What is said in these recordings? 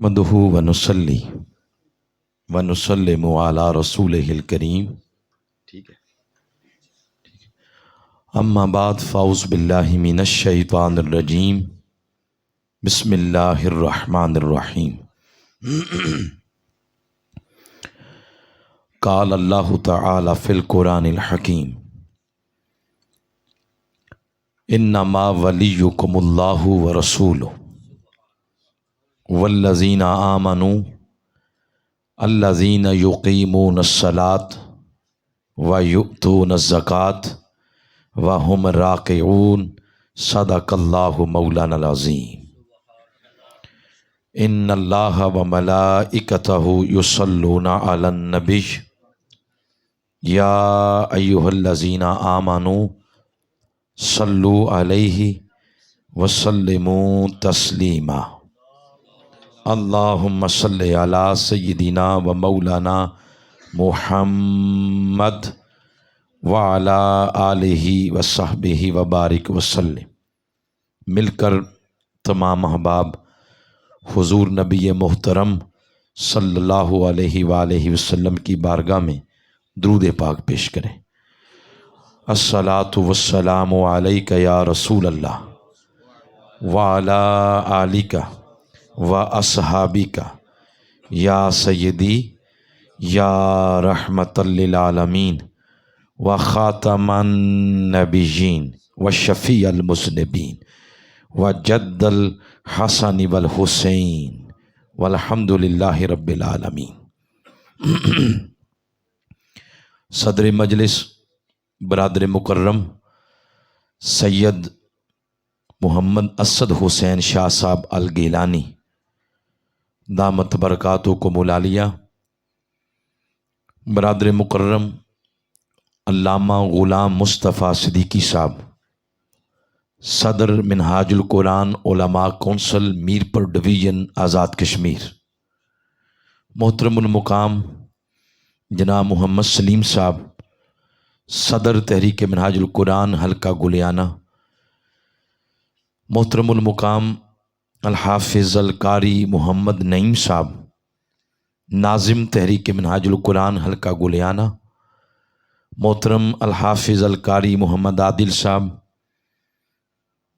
نحمدہ ونصلی ونسلم علی رسولہ الکریم۔ ٹھیک ہے۔ اما بعد فاعوذ باللہ من الشیطان الرجیم، بسم اللہ الرحمن الرحیم۔ قال اللہ تعالی فی القرآن الحکیم، انما ولیکم اللہ ورسولہ والذین آمنوا الذین یقیمون الصلاة ویؤتون الزکاة وہم راکعون، صدق اللہ مولانا العظیم۔ ان اللہ وملائکتہ یصلون علی النبی یا ایہا الذین آمنوا صلوا علیہ وسلموا تسلیما۔ اللہم صلی علی سیدنا و مولانا محمد وعلی آلہ وصحبہ وبارک وسلم۔ مل کر تمام احباب حضور نبی محترم صلی اللہ علیہ وآلہ وسلم کی بارگاہ میں درود پاک پیش کریں۔ الصلاۃ والسلام علیک یا رسول اللہ وعلی آلک و اصحابک یا سیدی یا رحمت للعالمین و خاتم النبیین و شفیع المذنبین و جد الحسن والحسین والحمد للہ رب العالمین۔ صدر مجلس برادر مکرم سید محمد اسد حسین شاہ صاحب الگیلانی دامت برکاتکم العالیہ، برادر مکرم علامہ غلام مصطفیٰ صدیقی صاحب صدر منہاج القرآن علماء کونسل میرپور ڈویژن آزاد کشمیر، محترم المقام جناب محمد سلیم صاحب صدر تحریک منہاج القرآن حلقہ گلیانہ، محترم المقام الحافظ القاری محمد نعیم صاحب ناظم تحریک منہاج القرآن حلقہ گلیانہ، محترم الحافظ القاری محمد عادل صاحب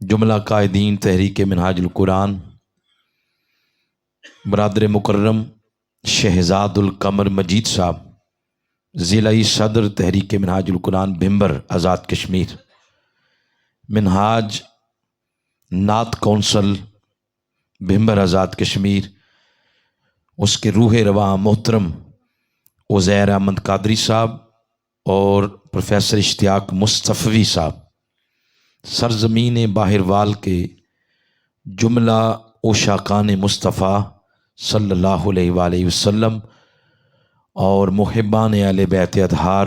جملہ قائدین تحریک منہاج القرآن، برادر مکرم شہزاد القمر مجید صاحب ضلعی صدر تحریک منہاج القرآن بھمبر آزاد کشمیر، منہاج نعت کونسل بھمبر آزاد کشمیر، اس کے روح رواں محترم عزیر احمد قادری صاحب اور پروفیسر اشتیاق مصطفی صاحب سرزمین باہروال کے جملہ عشاقان مصطفیٰ صلی اللہ علیہ وآلہ وسلم اور محبان اہل بیت اطہار،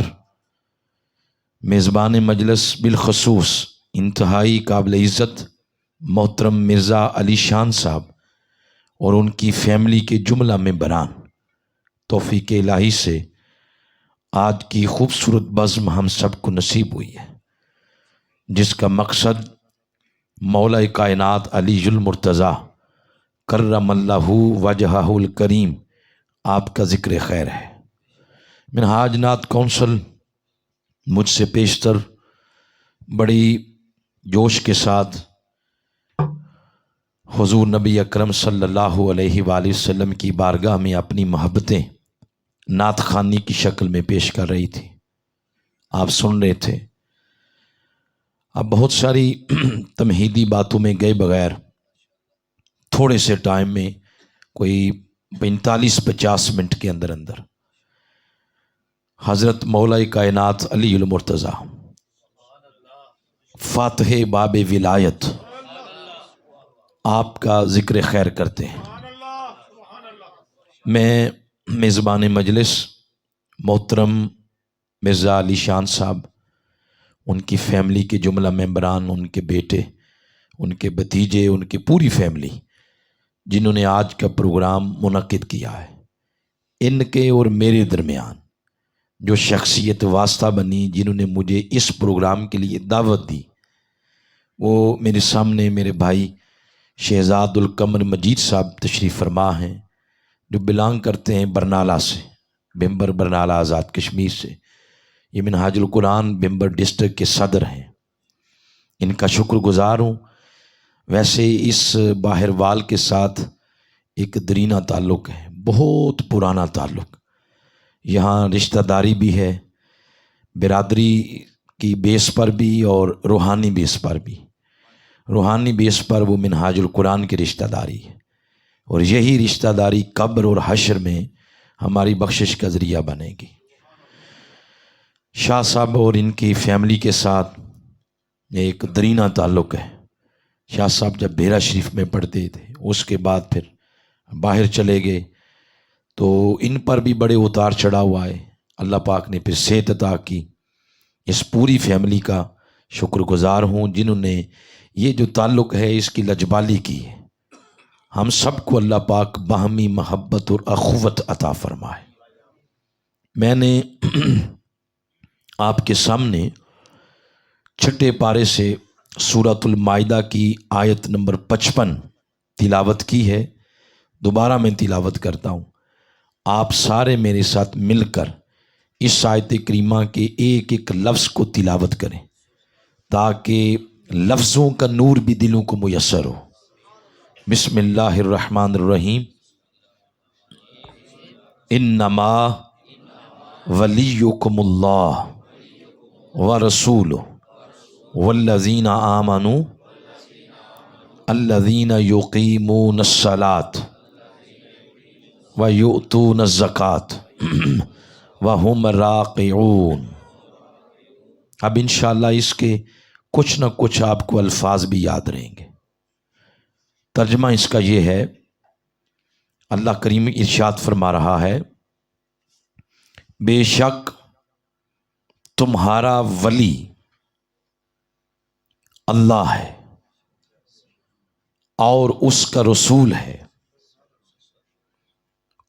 میزبان مجلس بالخصوص انتہائی قابل عزت محترم مرزا علی شان صاحب اور ان کی فیملی کے جملہ ممبران، توفیق الہی سے آج کی خوبصورت بزم ہم سب کو نصیب ہوئی ہے، جس کا مقصد مولا کائنات علی المرتضیٰ کرم اللہ وجہہ الکریم آپ کا ذکر خیر ہے۔ منہاج نعت کونسل مجھ سے پیشتر بڑی جوش کے ساتھ حضور نبی اکرم صلی اللہ علیہ وآلہ وسلم کی بارگاہ میں اپنی محبتیں نعت خوانی کی شکل میں پیش کر رہی تھی، آپ سن رہے تھے۔ اب بہت ساری تمہیدی باتوں میں گئے بغیر تھوڑے سے ٹائم میں کوئی 45-50 منٹ کے اندر حضرت مولا کائنات علی المرتضیٰ فاتح باب ولایت آپ کا ذکر خیر کرتے ہیں۔ میں میزبان مجلس محترم مرزا علی شان صاحب، ان کی فیملی کے جملہ ممبران، ان کے بیٹے، ان کے بھتیجے، ان کی پوری فیملی جنہوں نے آج کا پروگرام منعقد کیا ہے، ان کے اور میرے درمیان جو شخصیت واسطہ بنی، جنہوں نے مجھے اس پروگرام کے لیے دعوت دی، وہ میرے سامنے میرے بھائی شہزاد القمر مجید صاحب تشریف فرما ہیں، جو بلانگ کرتے ہیں برنالہ سے، بمبر برنالہ آزاد کشمیر سے، یہ منہاج القرآن بمبر ڈسٹرکٹ کے صدر ہیں، ان کا شکر گزار ہوں۔ ویسے اس باہر وال کے ساتھ ایک درینہ تعلق ہے، بہت پرانا تعلق، یہاں رشتہ داری بھی ہے، برادری کی بیس پر بھی اور روحانی بیس پر بھی۔ روحانی بیس پر وہ منہاج القرآن کی رشتہ داری ہے، اور یہی رشتہ داری قبر اور حشر میں ہماری بخشش کا ذریعہ بنے گی۔ شاہ صاحب اور ان کی فیملی کے ساتھ ایک درینہ تعلق ہے۔ شاہ صاحب جب بھیرا شریف میں پڑھتے تھے، اس کے بعد پھر باہر چلے گئے، تو ان پر بھی بڑے اتار چڑھاؤ آئے، اللہ پاک نے پھر صحت عطا کی۔ اس پوری فیملی کا شکر گزار ہوں جنہوں نے یہ جو تعلق ہے اس کی لجبالی کی ہے۔ ہم سب کو اللہ پاک باہمی محبت اور اخوت عطا فرمائے۔ میں نے آپ کے سامنے چھٹے پارے سے سورۃ المائدہ کی آیت نمبر 55 تلاوت کی ہے، دوبارہ میں تلاوت کرتا ہوں۔ آپ سارے میرے ساتھ مل کر اس آیت کریمہ کے ایک ایک لفظ کو تلاوت کریں تاکہ لفظوں کا نور بھی دلوں کو میسر ہو۔ بسم اللہ الرحمن الرحیم۔ انما ولیکم اللہ ورسولہ والذین آمنوا الذین یقیمون الصلاۃ ویؤتون الزکاۃ وہم راکعون۔ اب انشاءاللہ اس کے کچھ نہ کچھ آپ کو الفاظ بھی یاد رہیں گے۔ ترجمہ اس کا یہ ہے، اللہ کریم ارشاد فرما رہا ہے، بے شک تمہارا ولی اللہ ہے اور اس کا رسول ہے،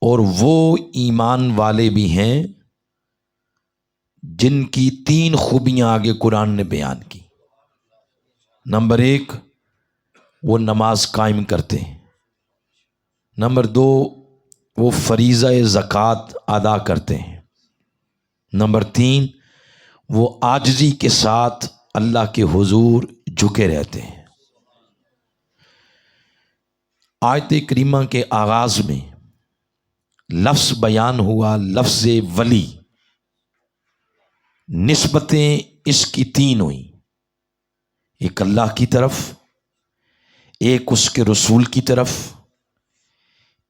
اور وہ ایمان والے بھی ہیں جن کی 3 خوبیاں آگے قرآن نے بیان کی۔ نمبر 1، وہ نماز قائم کرتے ہیں۔ نمبر 2، وہ فریضہ زکوٰۃ ادا کرتے ہیں۔ نمبر 3، وہ عاجزی کے ساتھ اللہ کے حضور جھکے رہتے ہیں۔ آیت کریمہ کے آغاز میں لفظ بیان ہوا، لفظ ولی، نسبتیں اس کی 3 ہوئیں، ایک اللہ کی طرف، ایک اس کے رسول کی طرف،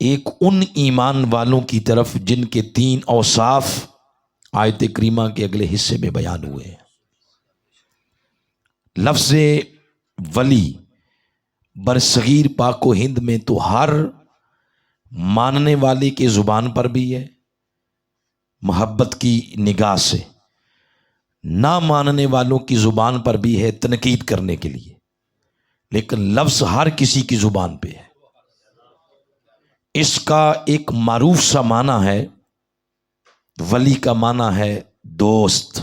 ایک ان ایمان والوں کی طرف جن کے 3 اوصاف آیت کریمہ کے اگلے حصے میں بیان ہوئے ہیں۔ لفظ ولی برصغیر پاک و ہند میں تو ہر ماننے والے کی زبان پر بھی ہے محبت کی نگاہ سے، نہ ماننے والوں کی زبان پر بھی ہے تنقید کرنے کے لیے، لیکن لفظ ہر کسی کی زبان پہ ہے۔ اس کا ایک معروف سا معنی ہے، ولی کا معنی ہے دوست۔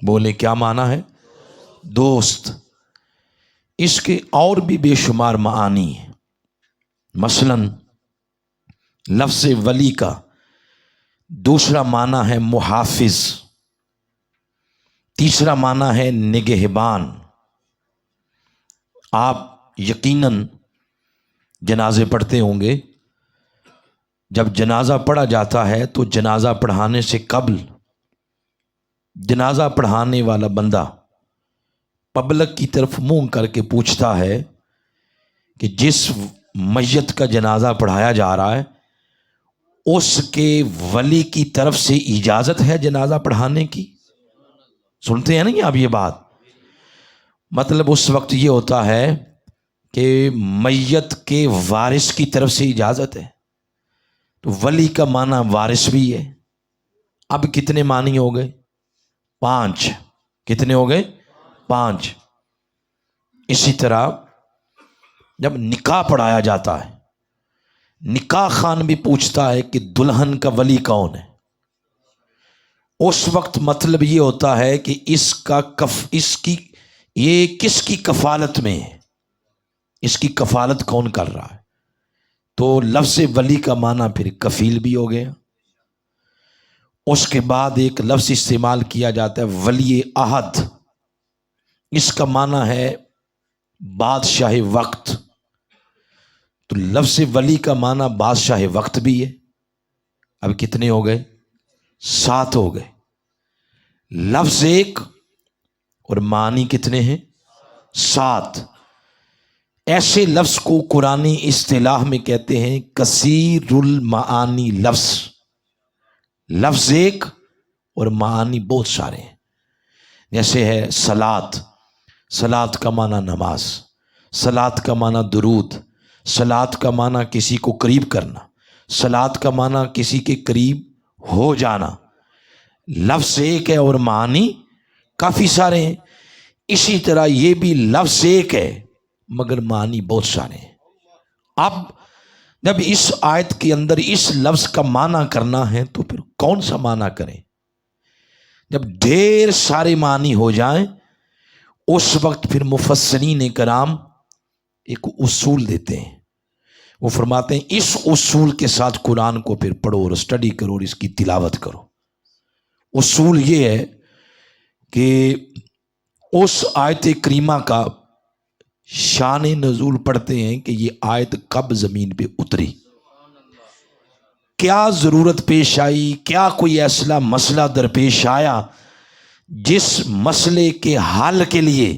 بولے کیا معنی ہے؟ دوست۔ اس کے اور بھی بے شمار معانی ہیں۔ مثلا لفظ ولی کا دوسرا معنی ہے محافظ، تیسرا معنی ہے نگہبان۔ آپ یقیناً جنازے پڑھتے ہوں گے، جب جنازہ پڑھا جاتا ہے تو جنازہ پڑھانے سے قبل جنازہ پڑھانے والا بندہ پبلک کی طرف منہ کر کے پوچھتا ہے کہ جس میت کا جنازہ پڑھایا جا رہا ہے اس کے ولی کی طرف سے اجازت ہے جنازہ پڑھانے کی؟ سنتے ہیں نہیں آپ یہ بات؟ مطلب اس وقت یہ ہوتا ہے کہ میت کے وارث کی طرف سے اجازت ہے، تو ولی کا معنی وارث بھی ہے۔ اب کتنے معنی ہو گئے؟ 5۔ کتنے ہو گئے؟ 5۔ اسی طرح جب نکاح پڑھایا جاتا ہے، نکاح خان بھی پوچھتا ہے کہ دلہن کا ولی کون ہے؟ اس وقت مطلب یہ ہوتا ہے کہ یہ کس کی کفالت میں ہے، اس کی کفالت کون کر رہا ہے؟ تو لفظ ولی کا معنی پھر کفیل بھی ہو گیا۔ اس کے بعد ایک لفظ استعمال کیا جاتا ہے ولی عہد، اس کا معنی ہے بادشاہ وقت۔ تو لفظ ولی کا معنی بادشاہ وقت بھی ہے۔ اب کتنے ہو گئے؟ 7 ہو گئے۔ لفظ ایک اور معنی کتنے ہیں؟ 7۔ ایسے لفظ کو قرآنی اصطلاح میں کہتے ہیں کثیر المعانی لفظ۔ لفظ ایک اور معانی بہت سارے ہیں۔ جیسے ہے صلاۃ، صلاۃ کا معنی نماز، صلاۃ کا معنی درود، صلاۃ کا معنی کسی کو قریب کرنا، صلاۃ کا معنی کسی کے قریب ہو جانا۔ لفظ ایک ہے اور معنی کافی سارے ہیں۔ اسی طرح یہ بھی لفظ ایک ہے مگر معنی بہت سارے ہیں۔ اب جب اس آیت کے اندر اس لفظ کا معنی کرنا ہے تو پھر کون سا معنی کریں؟ جب ڈھیر سارے معنی ہو جائیں اس وقت پھر مفسرین کرام ایک اصول دیتے ہیں۔ وہ فرماتے ہیں اس اصول کے ساتھ قرآن کو پھر پڑھو اور اسٹڈی کرو اور اس کی تلاوت کرو۔ اصول یہ ہے کہ اس آیت کریمہ کا شان نزول پڑھتے ہیں کہ یہ آیت کب زمین پہ اتری، کیا ضرورت پیش آئی، کیا کوئی ایسا مسئلہ درپیش آیا جس مسئلے کے حل کے لیے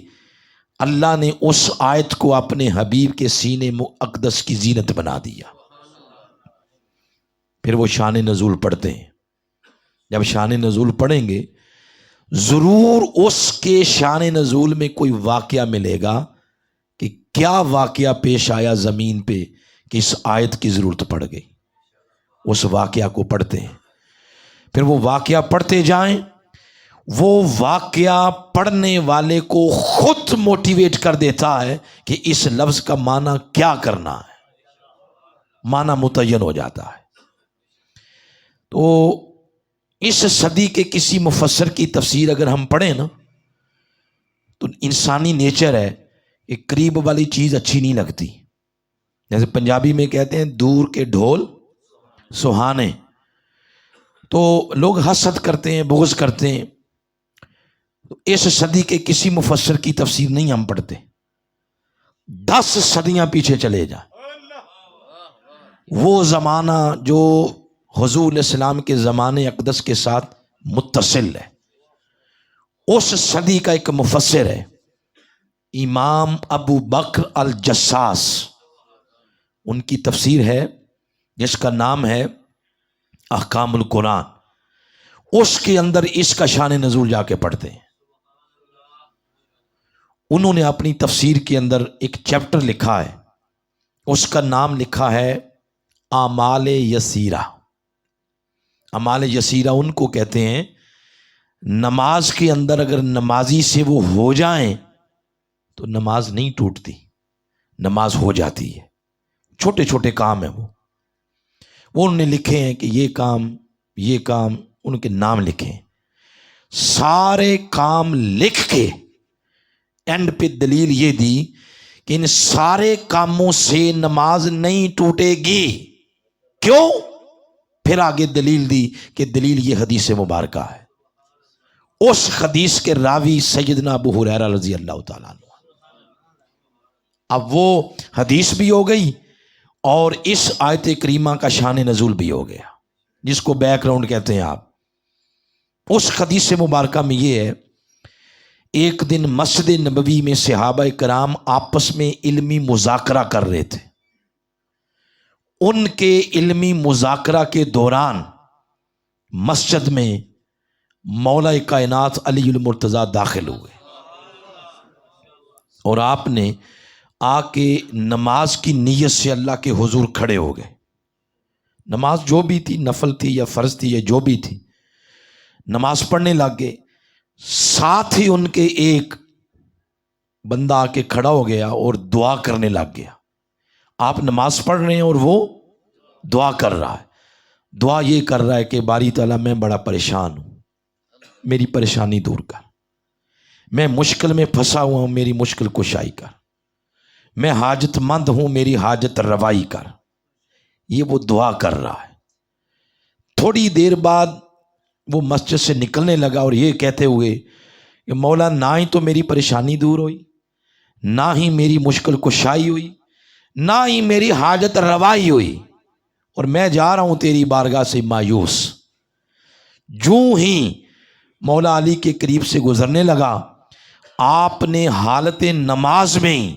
اللہ نے اس آیت کو اپنے حبیب کے سینے مقدس کی زینت بنا دیا۔ پھر وہ شان نزول پڑھتے ہیں۔ جب شان نزول پڑھیں گے ضرور اس کے شان نزول میں کوئی واقعہ ملے گا کہ کیا واقعہ پیش آیا زمین پہ کہ اس آیت کی ضرورت پڑ گئی۔ اس واقعہ کو پڑھتے ہیں، پھر وہ واقعہ پڑھتے جائیں، وہ واقعہ پڑھنے والے کو خود موٹیویٹ کر دیتا ہے کہ اس لفظ کا معنی کیا کرنا ہے، معنی متعین ہو جاتا ہے۔ تو اس صدی کے کسی مفسر کی تفسیر اگر ہم پڑھیں نا تو انسانی نیچر ہے کہ قریب والی چیز اچھی نہیں لگتی۔ جیسے پنجابی میں کہتے ہیں دور کے ڈھول سہانے، تو لوگ حسد کرتے ہیں، بغض کرتے ہیں۔ اس صدی کے کسی مفسر کی تفسیر نہیں ہم پڑھتے، 10 صدیاں پیچھے چلے جائیں، وہ زمانہ جو حضور علیہ السلام کے زمانے اقدس کے ساتھ متصل ہے، اس صدی کا ایک مفسر ہے امام ابو بکر الجساس، ان کی تفسیر ہے جس کا نام ہے احکام القرآن۔ اس کے اندر اس کا شان نزول جا کے پڑھتے ہیں۔ انہوں نے اپنی تفسیر کے اندر ایک چیپٹر لکھا ہے، اس کا نام لکھا ہے اعمال یسیرہ۔ اعمال یسیرہ ان کو کہتے ہیں نماز کے اندر اگر نمازی سے وہ ہو جائیں تو نماز نہیں ٹوٹتی، نماز ہو جاتی ہے۔ چھوٹے چھوٹے کام ہیں وہ انہوں نے لکھے ہیں کہ یہ کام ان کے نام لکھے ہیں۔ سارے کام لکھ کے اینڈ پہ دلیل یہ دی کہ ان سارے کاموں سے نماز نہیں ٹوٹے گی۔ کیوں؟ پھر آگے دلیل دی کہ دلیل یہ حدیث مبارکہ ہے۔ اس حدیث کے راوی سیدنا ابو ہریرہ رضی اللہ تعالیٰ عنہ۔ اب وہ حدیث بھی ہو گئی اور اس آیت کریمہ کا شان نزول بھی ہو گیا، جس کو بیک گراؤنڈ کہتے ہیں آپ۔ اس حدیث مبارکہ میں یہ ہے، ایک دن مسجد نبوی میں صحابہ کرام آپس میں علمی مذاکرہ کر رہے تھے۔ ان کے علمی مذاکرہ کے دوران مسجد میں مولا کائنات علی المرتضیٰ داخل ہوئے اور آپ نے آ کے نماز کی نیت سے اللہ کے حضور کھڑے ہو گئے۔ نماز جو بھی تھی، نفل تھی یا فرض تھی یا جو بھی تھی، نماز پڑھنے لگ گئے۔ ساتھ ہی ان کے ایک بندہ آ کے کھڑا ہو گیا اور دعا کرنے لگ گیا۔ آپ نماز پڑھ رہے ہیں اور وہ دعا کر رہا ہے۔ دعا یہ کر رہا ہے کہ باری تعالیٰ میں بڑا پریشان ہوں، میری پریشانی دور کر، میں مشکل میں پھنسا ہوا ہوں، میری مشکل کشائی کر، میں حاجت مند ہوں، میری حاجت روائی کر، یہ وہ دعا کر رہا ہے۔ تھوڑی دیر بعد وہ مسجد سے نکلنے لگا اور یہ کہتے ہوئے کہ مولا نہ ہی تو میری پریشانی دور ہوئی، نہ ہی میری مشکل کشائی ہوئی، نہ ہی میری حاجت روائی ہوئی، اور میں جا رہا ہوں تیری بارگاہ سے مایوس۔ جوں ہی مولا علی کے قریب سے گزرنے لگا، آپ نے حالت نماز میں ہی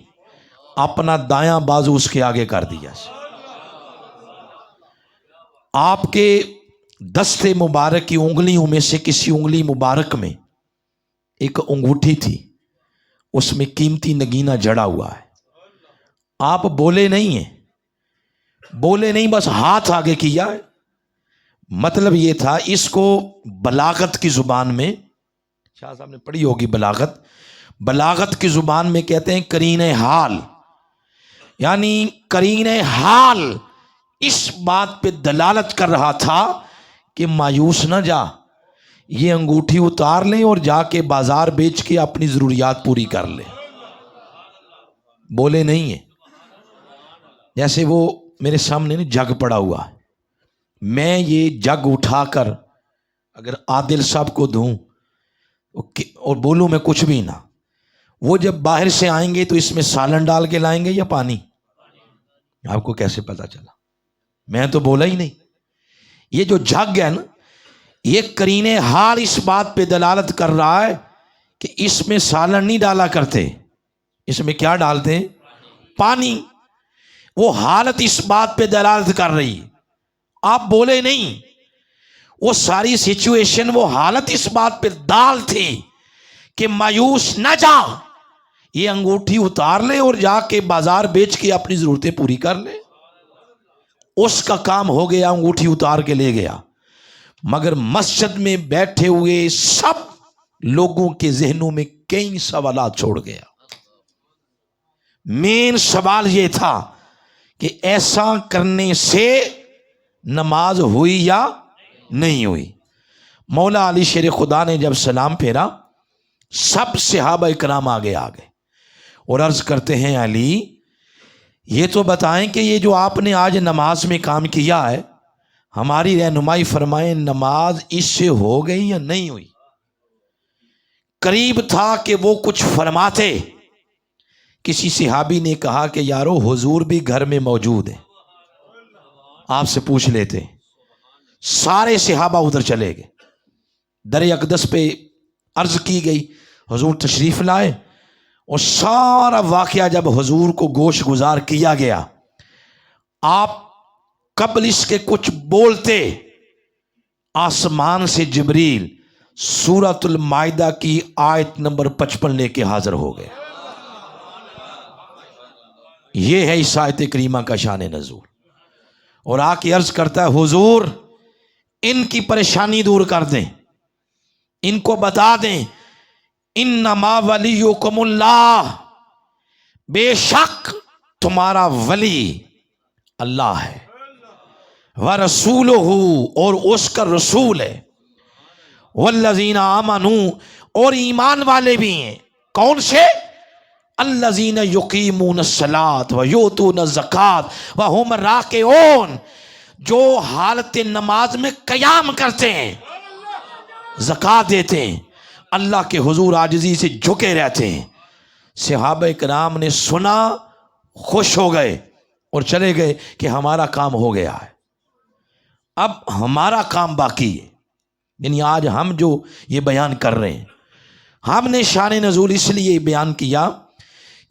اپنا دایاں بازو اس کے آگے کر دیا۔ آپ کے دستے مبارک کی انگلیوں میں سے کسی انگلی مبارک میں ایک انگوٹھی تھی، اس میں قیمتی نگینہ جڑا ہوا ہے۔ آپ بولے نہیں ہیں، بولے نہیں، بس ہاتھ آگے کیا ہے۔ مطلب یہ تھا، اس کو بلاغت کی زبان میں، شاہ صاحب نے پڑھی ہوگی بلاغت، بلاغت کی زبان میں کہتے ہیں قرین حال، یعنی قرین حال اس بات پہ دلالت کر رہا تھا کہ مایوس نہ جا، یہ انگوٹھی اتار لیں اور جا کے بازار بیچ کے اپنی ضروریات پوری کر لیں۔ بولے نہیں ہیں۔ جیسے وہ میرے سامنے جگ پڑا ہوا ہے، میں یہ جگ اٹھا کر اگر عادل صاحب کو دوں اور بولوں میں کچھ بھی نہ، وہ جب باہر سے آئیں گے تو اس میں سالن ڈال کے لائیں گے یا پانی؟ آپ کو کیسے پتا چلا؟ میں تو بولا ہی نہیں۔ یہ جو جگ ہے نا، یہ قرین حال اس بات پہ دلالت کر رہا ہے کہ اس میں سالن نہیں ڈالا کرتے، اس میں کیا ڈالتے ہیں؟ پانی۔ وہ حالت اس بات پہ دلالت کر رہی، آپ بولے نہیں، وہ ساری سچویشن، وہ حالت اس بات پہ دال تھی کہ مایوس نہ جا، یہ انگوٹھی اتار لے اور جا کے بازار بیچ کے اپنی ضرورتیں پوری کر لے۔ اس کا کام ہو گیا، انگوٹھی اتار کے لے گیا، مگر مسجد میں بیٹھے ہوئے سب لوگوں کے ذہنوں میں کئی سوالات چھوڑ گیا۔ مین سوال یہ تھا کہ ایسا کرنے سے نماز ہوئی یا نہیں ہوئی۔ مولا علی شیر خدا نے جب سلام پھیرا، سب صحابہ اکرام آگے آ گئے اور عرض کرتے ہیں علی یہ تو بتائیں کہ یہ جو آپ نے آج نماز میں کام کیا ہے، ہماری رہنمائی فرمائیں، نماز اس سے ہو گئی یا نہیں ہوئی؟ قریب تھا کہ وہ کچھ فرماتے، کسی صحابی نے کہا کہ یارو حضور بھی گھر میں موجود ہیں، آپ سے پوچھ لیتے۔ سارے صحابہ ادھر چلے گئے، در اقدس پہ عرض کی گئی، حضور تشریف لائے، اور سارا واقعہ جب حضور کو گوش گزار کیا گیا، آپ قبل اس کے کچھ بولتے، آسمان سے جبریل سورۃ المائدہ کی آیت نمبر 55 لے کے حاضر ہو گئے۔ یہ ہے اس آیت کریمہ کا شان نزول۔ اور آ کے عرض کرتا ہے حضور ان کی پریشانی دور کر دیں، ان کو بتا دیں انما ولیکم اللہ، بے شک تمہارا ولی اللہ ہے، ورسولہ، اور اس کا رسول ہے، والذین آمنوا، اور ایمان والے بھی ہیں۔ کون سے؟ الذین یقیمون الصلاۃ ویؤتون الزکاۃ وہم راکعون، جو حالت نماز میں قیام کرتے ہیں، زکوٰۃ دیتے ہیں، اللہ کے حضور عاجزی سے جھکے رہتے ہیں۔ صحابہ کرام نے سنا، خوش ہو گئے اور چلے گئے کہ ہمارا کام ہو گیا ہے، اب ہمارا کام باقی ہے۔ یعنی آج ہم جو یہ بیان کر رہے ہیں، ہم نے شان نزول اس لیے بیان کیا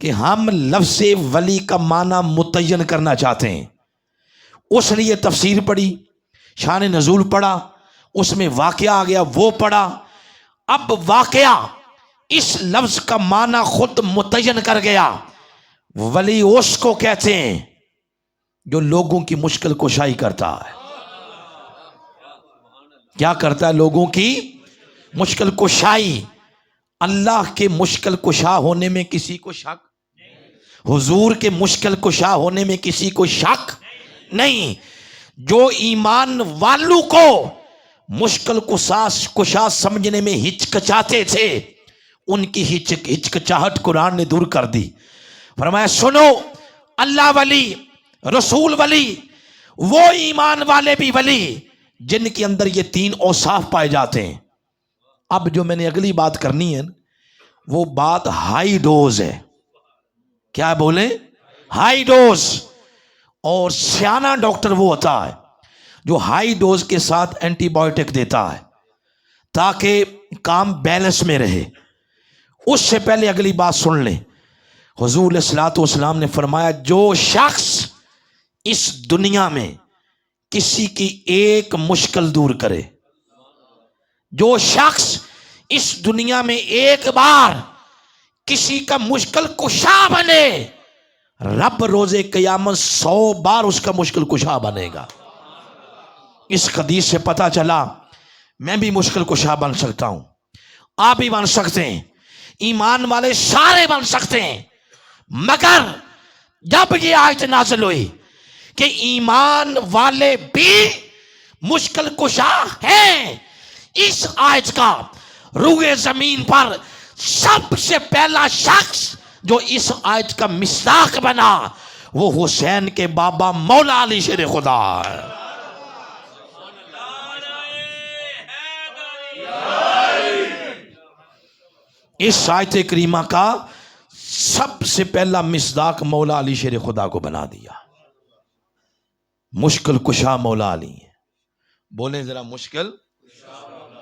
کہ ہم لفظ ولی کا معنی متعین کرنا چاہتے ہیں، اس لیے تفسیر پڑھی، شان نزول پڑھا، اس میں واقعہ آ گیا وہ پڑھا۔ اب واقعہ اس لفظ کا معنی خود متعین کر گیا۔ ولی اس کو کہتے ہیں جو لوگوں کی مشکل کشائی کرتا ہے۔ کیا کرتا ہے؟ لوگوں کی مشکل کشائی۔ اللہ کے مشکل کشا ہونے میں کسی کو شک، حضور کے مشکل کشا ہونے میں کسی کو شک نہیں۔ جو ایمان والوں کو مشکل کشا سمجھنے میں ہچکچاتے تھے، ان کی ہچکچاہٹ قرآن نے دور کر دی۔ فرمایا سنو، اللہ ولی، رسول ولی وہ ایمان والے بھی ولی جن کے اندر یہ تین اوصاف پائے جاتے ہیں۔ اب جو میں نے اگلی بات کرنی ہے وہ بات ہائی ڈوز ہے۔ کیا بولیں؟ High dose. اور سیانہ ڈاکٹر وہ ہوتا ہے جو ہائی ڈوز کے ساتھ اینٹی بایوٹک دیتا ہے تاکہ کام بیلنس میں رہے۔ اس سے پہلے اگلی بات سن لیں۔ حضور علیہ الصلوۃ والسلام نے فرمایا جو شخص اس دنیا میں کسی کی ایک مشکل دور کرے، جو شخص اس دنیا میں ایک بار کسی کا مشکل کشا بنے، رب روز قیامت 100 بار اس کا مشکل کشا بنے گا۔ اس حدیث سے پتہ چلا میں بھی مشکل کشا بن سکتا ہوں، آپ بھی بن سکتے ہیں، ایمان والے سارے بن سکتے ہیں۔ مگر جب یہ آیت نازل ہوئی کہ ایمان والے بھی مشکل کشا ہیں، اس آیت کا روئے زمین پر سب سے پہلا شخص جو اس آیت کا مصداق بنا وہ حسین کے بابا مولا علی شیر خدا ہے۔ اس آیت کریمہ کا سب سے پہلا مصداق مولا علی شیر خدا کو بنا دیا۔ مشکل کشا مولا علی ہیں، بولیں ذرا، مشکل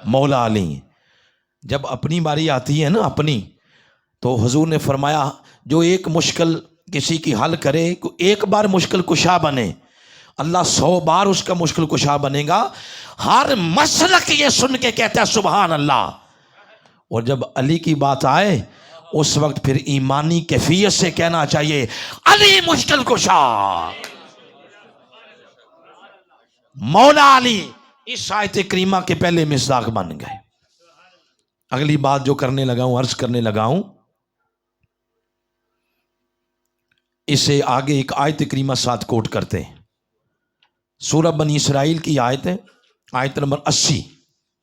مولا علی ہیں۔ جب اپنی باری آتی ہے نا اپنی، تو حضور نے فرمایا جو ایک مشکل کسی کی حل کرے، ایک بار مشکل کشا بنے، اللہ 100 بار اس کا مشکل کشا بنے گا۔ ہر مسلک یہ سن کے کہتا ہے سبحان اللہ۔ اور جب علی کی بات آئے اس وقت پھر ایمانی کیفیت سے کہنا چاہیے علی مشکل کشا، مولا علی۔ اس آیت کریمہ کے پہلے مصداق بن گئے۔ اگلی بات جو کرنے لگا ہوں، عرض کرنے لگا ہوں، اسے آگے ایک آیت کریمہ ساتھ کوٹ کرتے ہیں۔ سورہ بنی اسرائیل کی آیت ہے، آیت نمبر 80،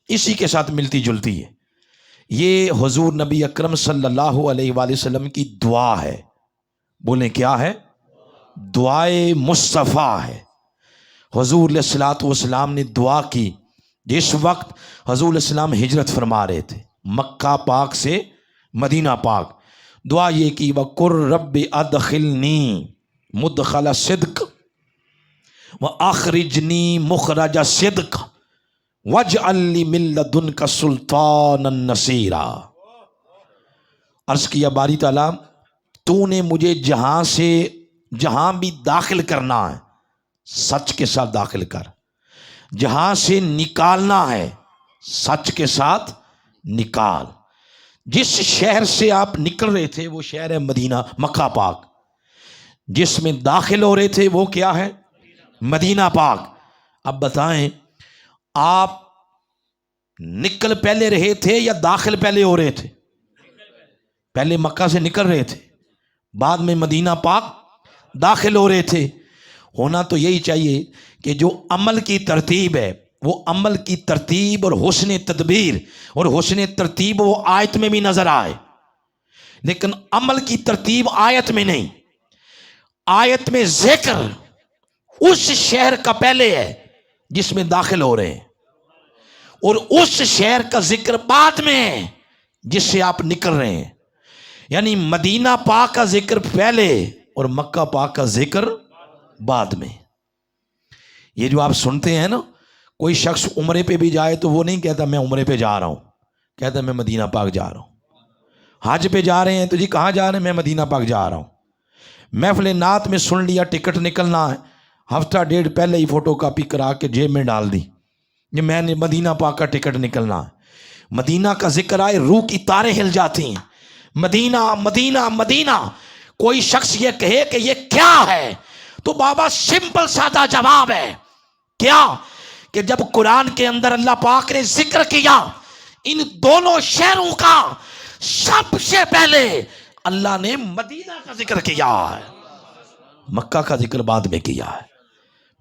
اسی کے ساتھ ملتی جلتی ہے۔ یہ حضور نبی اکرم صلی اللہ علیہ وآلہ وسلم کی دعا ہے۔ بولیں کیا ہے؟ دعائے مصطفیٰ ہے۔ حضور علیہ الصلوۃ والسلام نے دعا کی جس وقت حضور علیہ السلام ہجرت فرما رہے تھے مکہ پاک سے مدینہ پاک۔ دعا یہ کی وَقُرْ رَبِّ أَدْخِلْنِي مُدْخَلَ صِدْقٍ وَأَخْرِجْنِي مُخْرَجَ صِدْقٍ وَاجْعَلْ لِي مِن لَّدُنْكَ سُلْطَانًا نَصِيرًا۔ عرض کیا باری تعالیٰ تو نے مجھے جہاں بھی داخل کرنا ہے سچ کے ساتھ داخل کر، جہاں سے نکالنا ہے سچ کے ساتھ نکال۔ جس شہر سے آپ نکل رہے تھے وہ شہر ہے مدینہ مکہ پاک، جس میں داخل ہو رہے تھے وہ کیا ہے؟ مدینہ پاک۔ اب بتائیں آپ نکل پہلے رہے تھے یا داخل پہلے ہو رہے تھے؟ پہلے مکہ سے نکل رہے تھے، بعد میں مدینہ پاک داخل ہو رہے تھے۔ ہونا تو یہی چاہیے کہ جو عمل کی ترتیب ہے وہ عمل کی ترتیب اور حسن تدبیر اور حسن ترتیب وہ آیت میں بھی نظر آئے، لیکن عمل کی ترتیب آیت میں نہیں۔ آیت میں ذکر اس شہر کا پہلے ہے جس میں داخل ہو رہے ہیں، اور اس شہر کا ذکر بعد میں ہے جس سے آپ نکل رہے ہیں۔ یعنی مدینہ پاک کا ذکر پہلے اور مکہ پاک کا ذکر بعد میں۔ یہ جو آپ سنتے ہیں نا، کوئی شخص عمرے پہ بھی جائے تو وہ نہیں کہتا میں عمرے پہ جا رہا ہوں، کہتا میں مدینہ پاک جا رہا ہوں۔ حج پہ جا رہے ہیں تو جی کہاں جا رہے ہیں؟ میں مدینہ پاک جا رہا ہوں۔ محفل نعت میں سن لیا ٹکٹ نکلنا ہے، ہفتہ ڈیڑھ پہلے ہی فوٹو کاپی کرا کے جیب میں ڈال دی کہ میں نے مدینہ پاک کا ٹکٹ نکلنا ہے۔ مدینہ کا ذکر آئے روح کی تاریں ہل جاتی ہیں۔ مدینہ مدینہ مدینہ۔ کوئی شخص یہ کہے کہ یہ کیا ہے تو بابا سمپل سادہ جواب ہے، کیا کہ جب قرآن کے اندر اللہ پاک نے ذکر کیا ان دونوں شہروں کا، سب سے پہلے اللہ نے مدینہ کا ذکر کیا ہے، مکہ کا ذکر بعد میں کیا ہے۔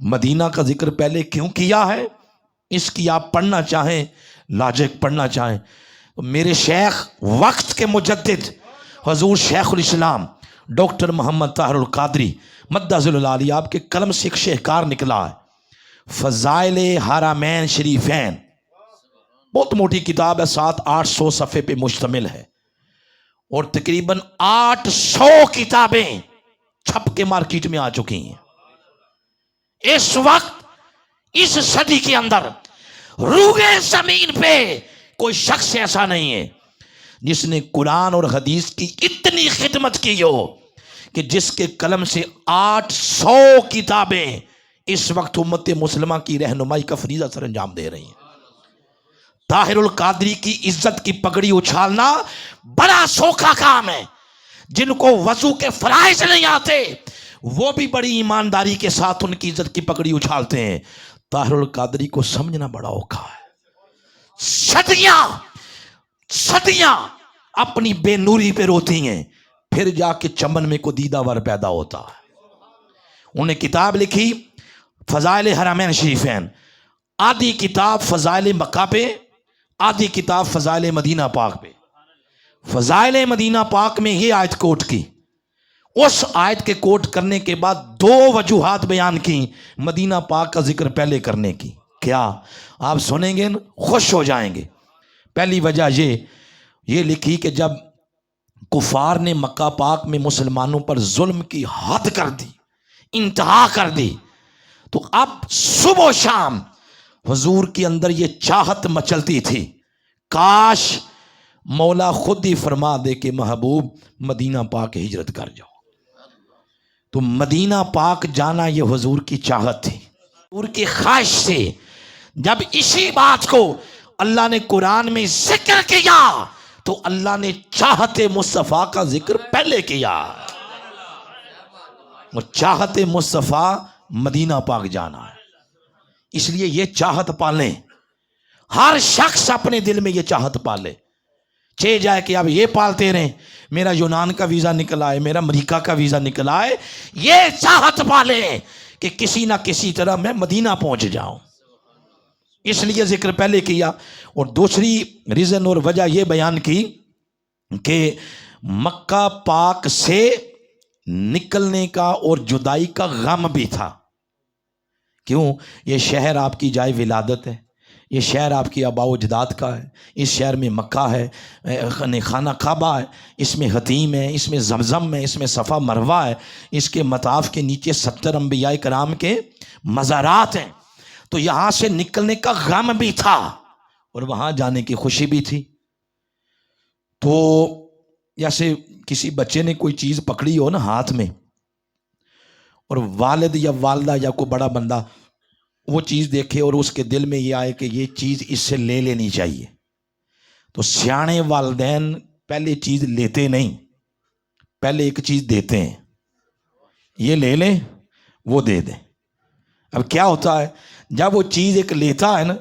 مدینہ کا ذکر پہلے کیوں کیا ہے؟ اس کی آپ پڑھنا چاہیں، لاجک پڑھنا چاہیں، میرے شیخ وقت کے مجدد حضور شیخ الاسلام ڈاکٹر محمد طاہر القادری مدظل علی، آپ کے قلم سے ایک شہکار نکلا ہے، فضائل حرمین شریفین، بہت موٹی کتاب ہے، 700-800 صفحے پہ مشتمل ہے، اور تقریباً 800 کتابیں چھپ کے مارکیٹ میں آ چکی ہیں۔ اس وقت اس صدی کے اندر روئے زمین پہ کوئی شخص ایسا نہیں ہے جس نے قرآن اور حدیث کی اتنی خدمت کی ہو کہ جس کے قلم سے 800 کتابیں اس وقت امت مسلمہ کی رہنمائی کا فریضہ سر انجام دے رہی ہیں۔ طاہر القادری کی عزت کی پگڑی اچھالنا بڑا سوکھا کام ہے۔ جن کو وضو کے فرائض نہیں آتے وہ بھی بڑی ایمانداری کے ساتھ ان کی عزت کی پگڑی اچھالتے ہیں۔ طاہر القادری کو سمجھنا بڑا اوکھا ہے۔ صدیاں اپنی بے نوری پہ روتی ہیں، پھر جا کے چمن میں کو دیدہ ور پیدا ہوتا ہے۔ انہیں کتاب لکھی فضائل حرمین شریفین، آدھی کتاب فضائل مکہ پہ، آدھی کتاب فضائل مدینہ پاک پہ۔ فضائل مدینہ پاک میں یہ آیت کوٹ کی، اس آیت کے کوٹ کرنے کے بعد 2 وجوہات بیان کی مدینہ پاک کا ذکر پہلے کرنے کی۔ کیا آپ سنیں گے خوش ہو جائیں گے۔ پہلی وجہ یہ لکھی کہ جب کفار نے مکہ پاک میں مسلمانوں پر ظلم کی حد کر دی، انتہا کر دی، تو اب صبح و شام حضور کے اندر یہ چاہت مچلتی تھی، کاش مولا خود ہی فرما دے کہ محبوب مدینہ پاک ہجرت کر جاؤ۔ تو مدینہ پاک جانا یہ حضور کی چاہت تھی، حضور کی خواہش سے۔ جب اسی بات کو اللہ نے قرآن میں ذکر کیا تو اللہ نے چاہت مصطفیٰ کا ذکر پہلے کیا، اور چاہت مصطفیٰ مدینہ پاک جانا ہے۔ اس لیے یہ چاہت پالیں، ہر شخص اپنے دل میں یہ چاہت پالے، چاہے جائے کہ آپ یہ پالتے رہیں میرا یونان کا ویزا نکل آئے، میرا امریکہ کا ویزا نکل آئے، یہ چاہت پالیں کہ کسی نہ کسی طرح میں مدینہ پہنچ جاؤں۔ اس لیے ذکر پہلے کیا۔ اور دوسری ریزن اور وجہ یہ بیان کی کہ مکہ پاک سے نکلنے کا اور جدائی کا غم بھی تھا۔ کیوں؟ یہ شہر آپ کی جائے ولادت ہے، یہ شہر آپ کی آباء و اجداد کا ہے، اس شہر میں مکہ ہے، خانہ کعبہ ہے، اس میں حتیم ہے، اس میں زمزم ہے، اس میں صفا مروہ ہے، اس کے مطاف کے نیچے 70 انبیاء کرام کے مزارات ہیں۔ تو یہاں سے نکلنے کا غم بھی تھا اور وہاں جانے کی خوشی بھی تھی۔ تو جیسے کسی بچے نے کوئی چیز پکڑی ہو نا ہاتھ میں، اور والد یا والدہ یا کوئی بڑا بندہ وہ چیز دیکھے اور اس کے دل میں یہ آئے کہ یہ چیز اس سے لے لینی چاہیے، تو سیانے والدین پہلے چیز لیتے نہیں، پہلے ایک چیز دیتے ہیں، یہ لے لیں وہ دے دیں۔ اب کیا ہوتا ہے جب وہ چیز ایک لیتا ہے نا،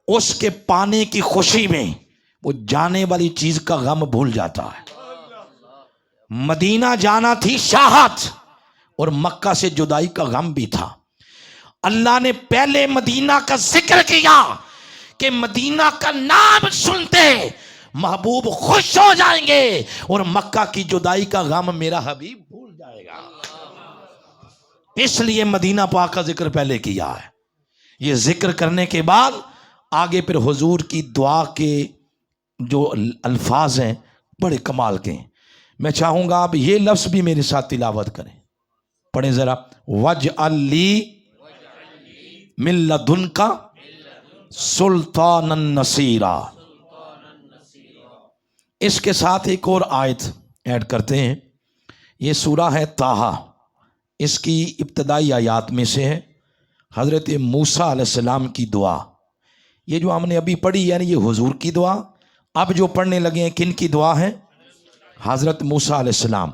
اس کے پانے کی خوشی میں وہ جانے والی چیز کا غم بھول جاتا ہے۔ مدینہ جانا تھی چاہت اور مکہ سے جدائی کا غم بھی تھا۔ اللہ نے پہلے مدینہ کا ذکر کیا کہ مدینہ کا نام سنتے محبوب خوش ہو جائیں گے اور مکہ کی جدائی کا غم میرا حبیب بھول جائے گا، اس لیے مدینہ پاک کا ذکر پہلے کیا ہے۔ یہ ذکر کرنے کے بعد آگے پھر حضور کی دعا کے جو الفاظ ہیں بڑے کمال کے ہیں۔ میں چاہوں گا آپ یہ لفظ بھی میرے ساتھ تلاوت کریں، پڑھیں ذرا، وَاجْعَلْ لِي مِن لَدُنْكَ سُلْطَانًا نَصِيرًا۔ اس کے ساتھ ایک اور آیت ایڈ کرتے ہیں، یہ سورہ ہے طٰہٰ، اس کی ابتدائی آیات میں سے ہے، حضرت موسیٰ علیہ السلام کی دعا۔ یہ جو ہم نے ابھی پڑھی یعنی یہ حضور کی دعا، اب جو پڑھنے لگے ہیں کن کی دعا ہے؟ حضرت موسیٰ علیہ السلام۔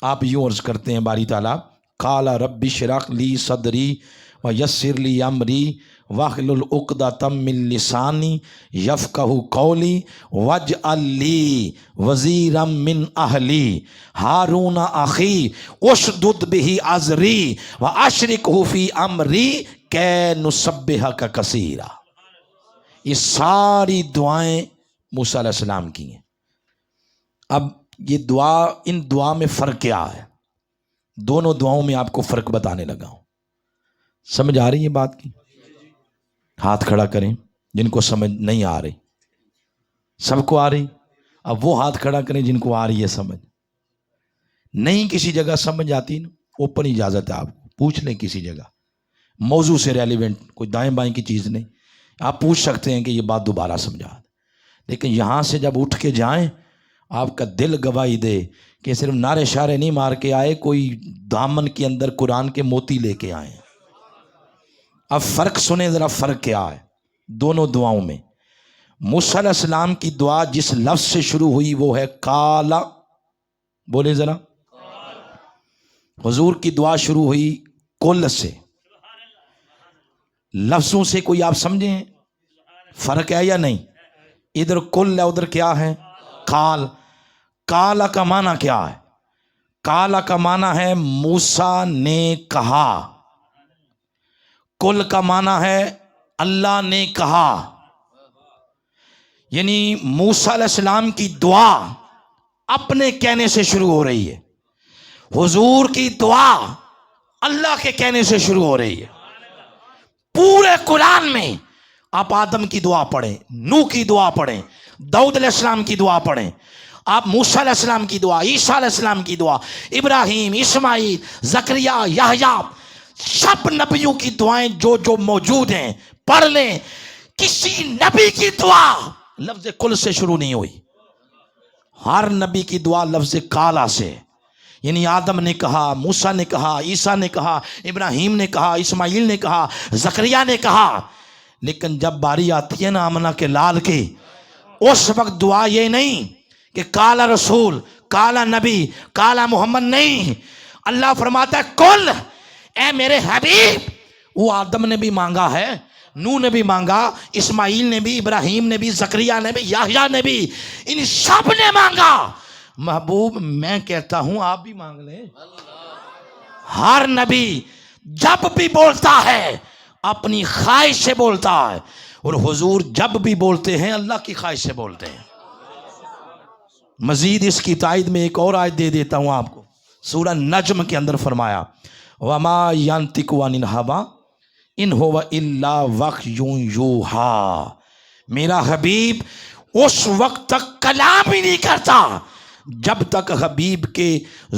آپ یوں عرض کرتے ہیں باری تعالیٰ، قال رب اشرح لی صدری ویسر لی امری واحلل عقدۃ من لسانی یفقہوا قولی واجعل لی وزیرا من اہلی ہارون اخی اشدد بہ ازری واشرکہ فی امری کی نسبحک کثیرا۔ یہ ساری دعائیں موسیٰ علیہ السلام کی ہیں۔ اب یہ دعا، ان دعا میں فرق کیا ہے؟ دونوں دعاؤں میں آپ کو فرق بتانے لگا ہوں. سمجھ آ رہی ہے بات کی؟ ہاتھ کھڑا کریں جن کو سمجھ نہیں آ رہی. سب کو آ رہی؟ اب وہ ہاتھ کھڑا کریں جن کو آ رہی ہے سمجھ. نہیں کسی جگہ سمجھ آتی نا، اوپن اجازت ہے آپ کو، پوچھ لیں کسی جگہ موضوع سے ریلیونٹ، کوئی دائیں بائیں کی چیز نہیں. آپ پوچھ سکتے ہیں کہ یہ بات دوبارہ سمجھا دیں. لیکن یہاں سے جب اٹھ کے جائیں آپ کا دل گواہی دے کہ صرف نعرے شعرے نہیں مار کے آئے، کوئی دامن کے اندر قرآن کے موتی لے کے آئے. اب فرق سنیں ذرا، فرق کیا ہے دونوں دعاؤں میں. موسیٰ علیہ السلام کی دعا جس لفظ سے شروع ہوئی وہ ہے کالا. بولے ذرا. حضور کی دعا شروع ہوئی کل سے. لفظوں سے کوئی آپ سمجھیں فرق ہے یا نہیں؟ ادھر کل ہے، ادھر کیا ہے؟ کال. کالا کا معنی کیا ہے؟ کالا کا معنی ہے موسیٰ نے کہا. کل کا معنی ہے اللہ نے کہا. یعنی موسیٰ علیہ السلام کی دعا اپنے کہنے سے شروع ہو رہی ہے، حضور کی دعا اللہ کے کہنے سے شروع ہو رہی ہے. پورے قرآن میں آپ آدم کی دعا پڑھیں، نوح کی دعا پڑھیں، داؤد علیہ السلام کی دعا پڑھیں، آپ موسیٰ علیہ السلام کی دعا، عیسیٰ علیہ السلام کی دعا، ابراہیم، اسماعیل، زکریا، یحییٰ، سب نبیوں کی دعائیں جو جو موجود ہیں پڑھ لیں. کسی نبی کی دعا لفظ کل سے شروع نہیں ہوئی. ہر نبی کی دعا لفظ کالا سے، یعنی آدم نے کہا، موسیٰ نے کہا، عیسیٰ نے کہا، ابراہیم نے کہا، اسماعیل نے کہا، زکریا نے کہا. لیکن جب باری آتی ہے نا آمنہ کے لال کی، اس وقت دعا یہ نہیں کہ کالا رسول، کالا نبی، کالا محمد، نہیں. اللہ فرماتا ہے کل، اے میرے حبیب. وہ آدم نے بھی مانگا ہے، نوح نے بھی مانگا، اسماعیل نے بھی، ابراہیم نے بھی، زکریا نے بھی، یحییٰ نے بھی، ان سب نے مانگا. محبوب میں کہتا ہوں آپ بھی مانگ لیں. ہر نبی جب بھی بولتا ہے اپنی خواہش سے بولتا ہے، اور حضور جب بھی بولتے ہیں اللہ کی خواہش سے بولتے ہیں. مزید اس کی تائید میں ایک اور آیت دے دیتا ہوں آپ کو. سورہ نجم کے اندر فرمایا وَمَا يَنْطِقُ عَنِ الْهَوَىٰ إِنْ هُوَ إِلَّا وَحْيٌ يُوحَىٰ. میرا حبیب اس وقت تک کلام ہی نہیں کرتا جب تک حبیب کے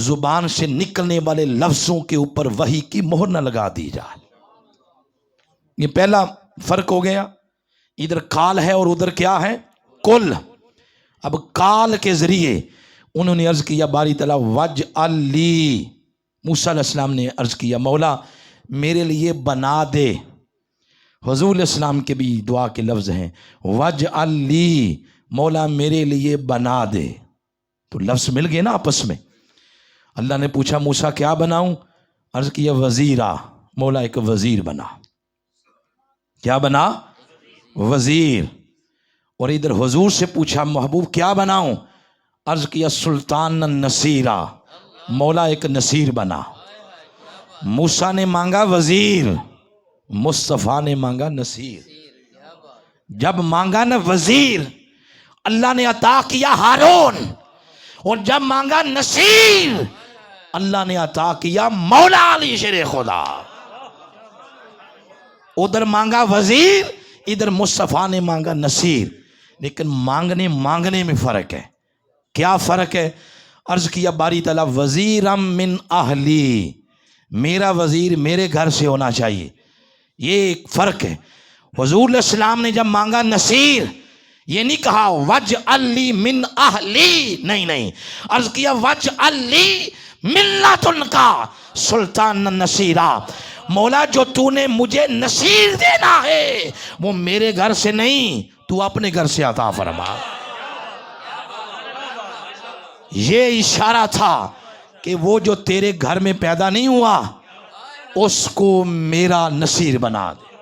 زبان سے نکلنے والے لفظوں کے اوپر وحی کی مہر نہ لگا دی جائے. یہ پہلا فرق ہو گیا. ادھر کال ہے اور ادھر کیا ہے؟ کل. اب کال کے ذریعے انہوں نے عرض کیا باری تعالیٰ وَجْعَلْ لِي، موسیٰ علیہ السلام نے عرض کیا مولا میرے لیے بنا دے. حضور علیہ السلام کے بھی دعا کے لفظ ہیں وَجْعَلْ لِي، مولا میرے لیے بنا دے. تو لفظ مل گئے نا آپس میں. اللہ نے پوچھا موسیٰ کیا بناؤں؟ عرض کیا وزیرا، مولا ایک وزیر بنا. کیا بنا؟ وزیر. اور ادھر حضور سے پوچھا محبوب کیا بناؤں؟ عرض کیا سلطان نصیرا، مولا ایک نصیر بنا. موسیٰ نے مانگا وزیر، مصطفیٰ نے مانگا نصیر. جب مانگا نا وزیر اللہ نے عطا کیا ہارون، اور جب مانگا نصیر اللہ نے عطا کیا مولا علی شیر خدا. ادھر مانگا وزیر، ادھر مصطفیٰ نے مانگا نصیر. لیکن مانگنے میں فرق ہے. کیا فرق ہے؟ عرض کیا باری تعالیٰ وزیرم من اہلی، میرا وزیر میرے گھر سے ہونا چاہیے. یہ ایک فرق ہے. حضور علیہ السلام نے جب مانگا نصیر یہ نہیں کہا وَجْعَلْ لِي مِنْ أَهْلِي، نہیں. عرض کیا وَجْعَلْ لِي مِلَّةٌ کا سلطان نصیرا، مولا جو تو نے مجھے نصیر دینا ہے وہ میرے گھر سے نہیں، تو اپنے گھر سے عطا فرما. یہ اشارہ تھا کہ وہ جو تیرے گھر میں پیدا نہیں ہوا اس کو میرا نصیر بنا دے.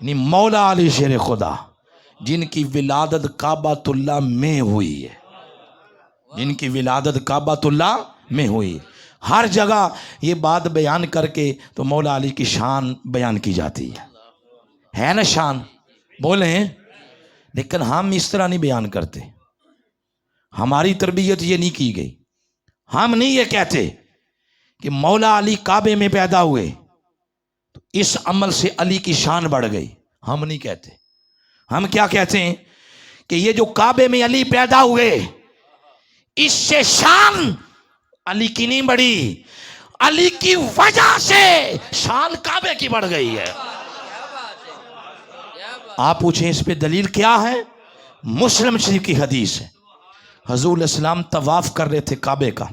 یعنی مولا علی شیر خدا جن کی ولادت کعبۃ اللہ میں ہوئی ہے، جن کی ولادت کعبۃ اللہ میں ہوئی. ہر جگہ یہ بات بیان کر کے تو مولا علی کی شان بیان کی جاتی ہے نا شان، بولیں. لیکن ہم اس طرح نہیں بیان کرتے. ہماری تربیت یہ نہیں کی گئی. ہم نہیں یہ کہتے کہ مولا علی کعبے میں پیدا ہوئے تو اس عمل سے علی کی شان بڑھ گئی. ہم نہیں کہتے. ہم کیا کہتے ہیں کہ یہ جو کعبے میں علی پیدا ہوئے اس سے شان علی کی نہیں بڑھی, علی کی وجہ سے شان کعبے کی بڑھ گئی ہے. آپ پوچھیں اس پہ دلیل کیا ہے؟ مسلم شریف کی حدیث ہے. حضور علیہ السلام طواف کر رہے تھے کعبے کا.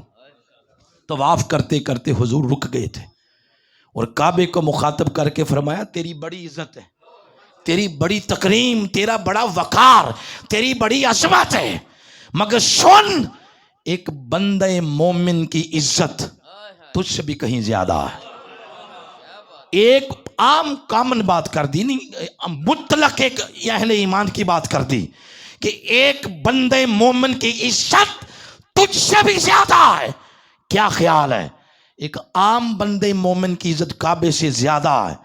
طواف کرتے کرتے حضور رک گئے تھے اور کعبے کو مخاطب کر کے فرمایا تیری بڑی عزت ہے, تیری بڑی تکریم, تیرا بڑا وقار, تیری بڑی عظمت ہے, مگر سن ایک بندہ مومن کی عزت تجھ سے بھی کہیں زیادہ ہے. ایک عام کامن بات کر دی, نہیں مطلق ایک اہل ایمان کی بات کر دی کہ ایک بندے مومن کی عزت تجھ سے بھی زیادہ ہے. کیا خیال ہے؟ ایک عام بندے مومن کی عزت کعبے سے زیادہ ہے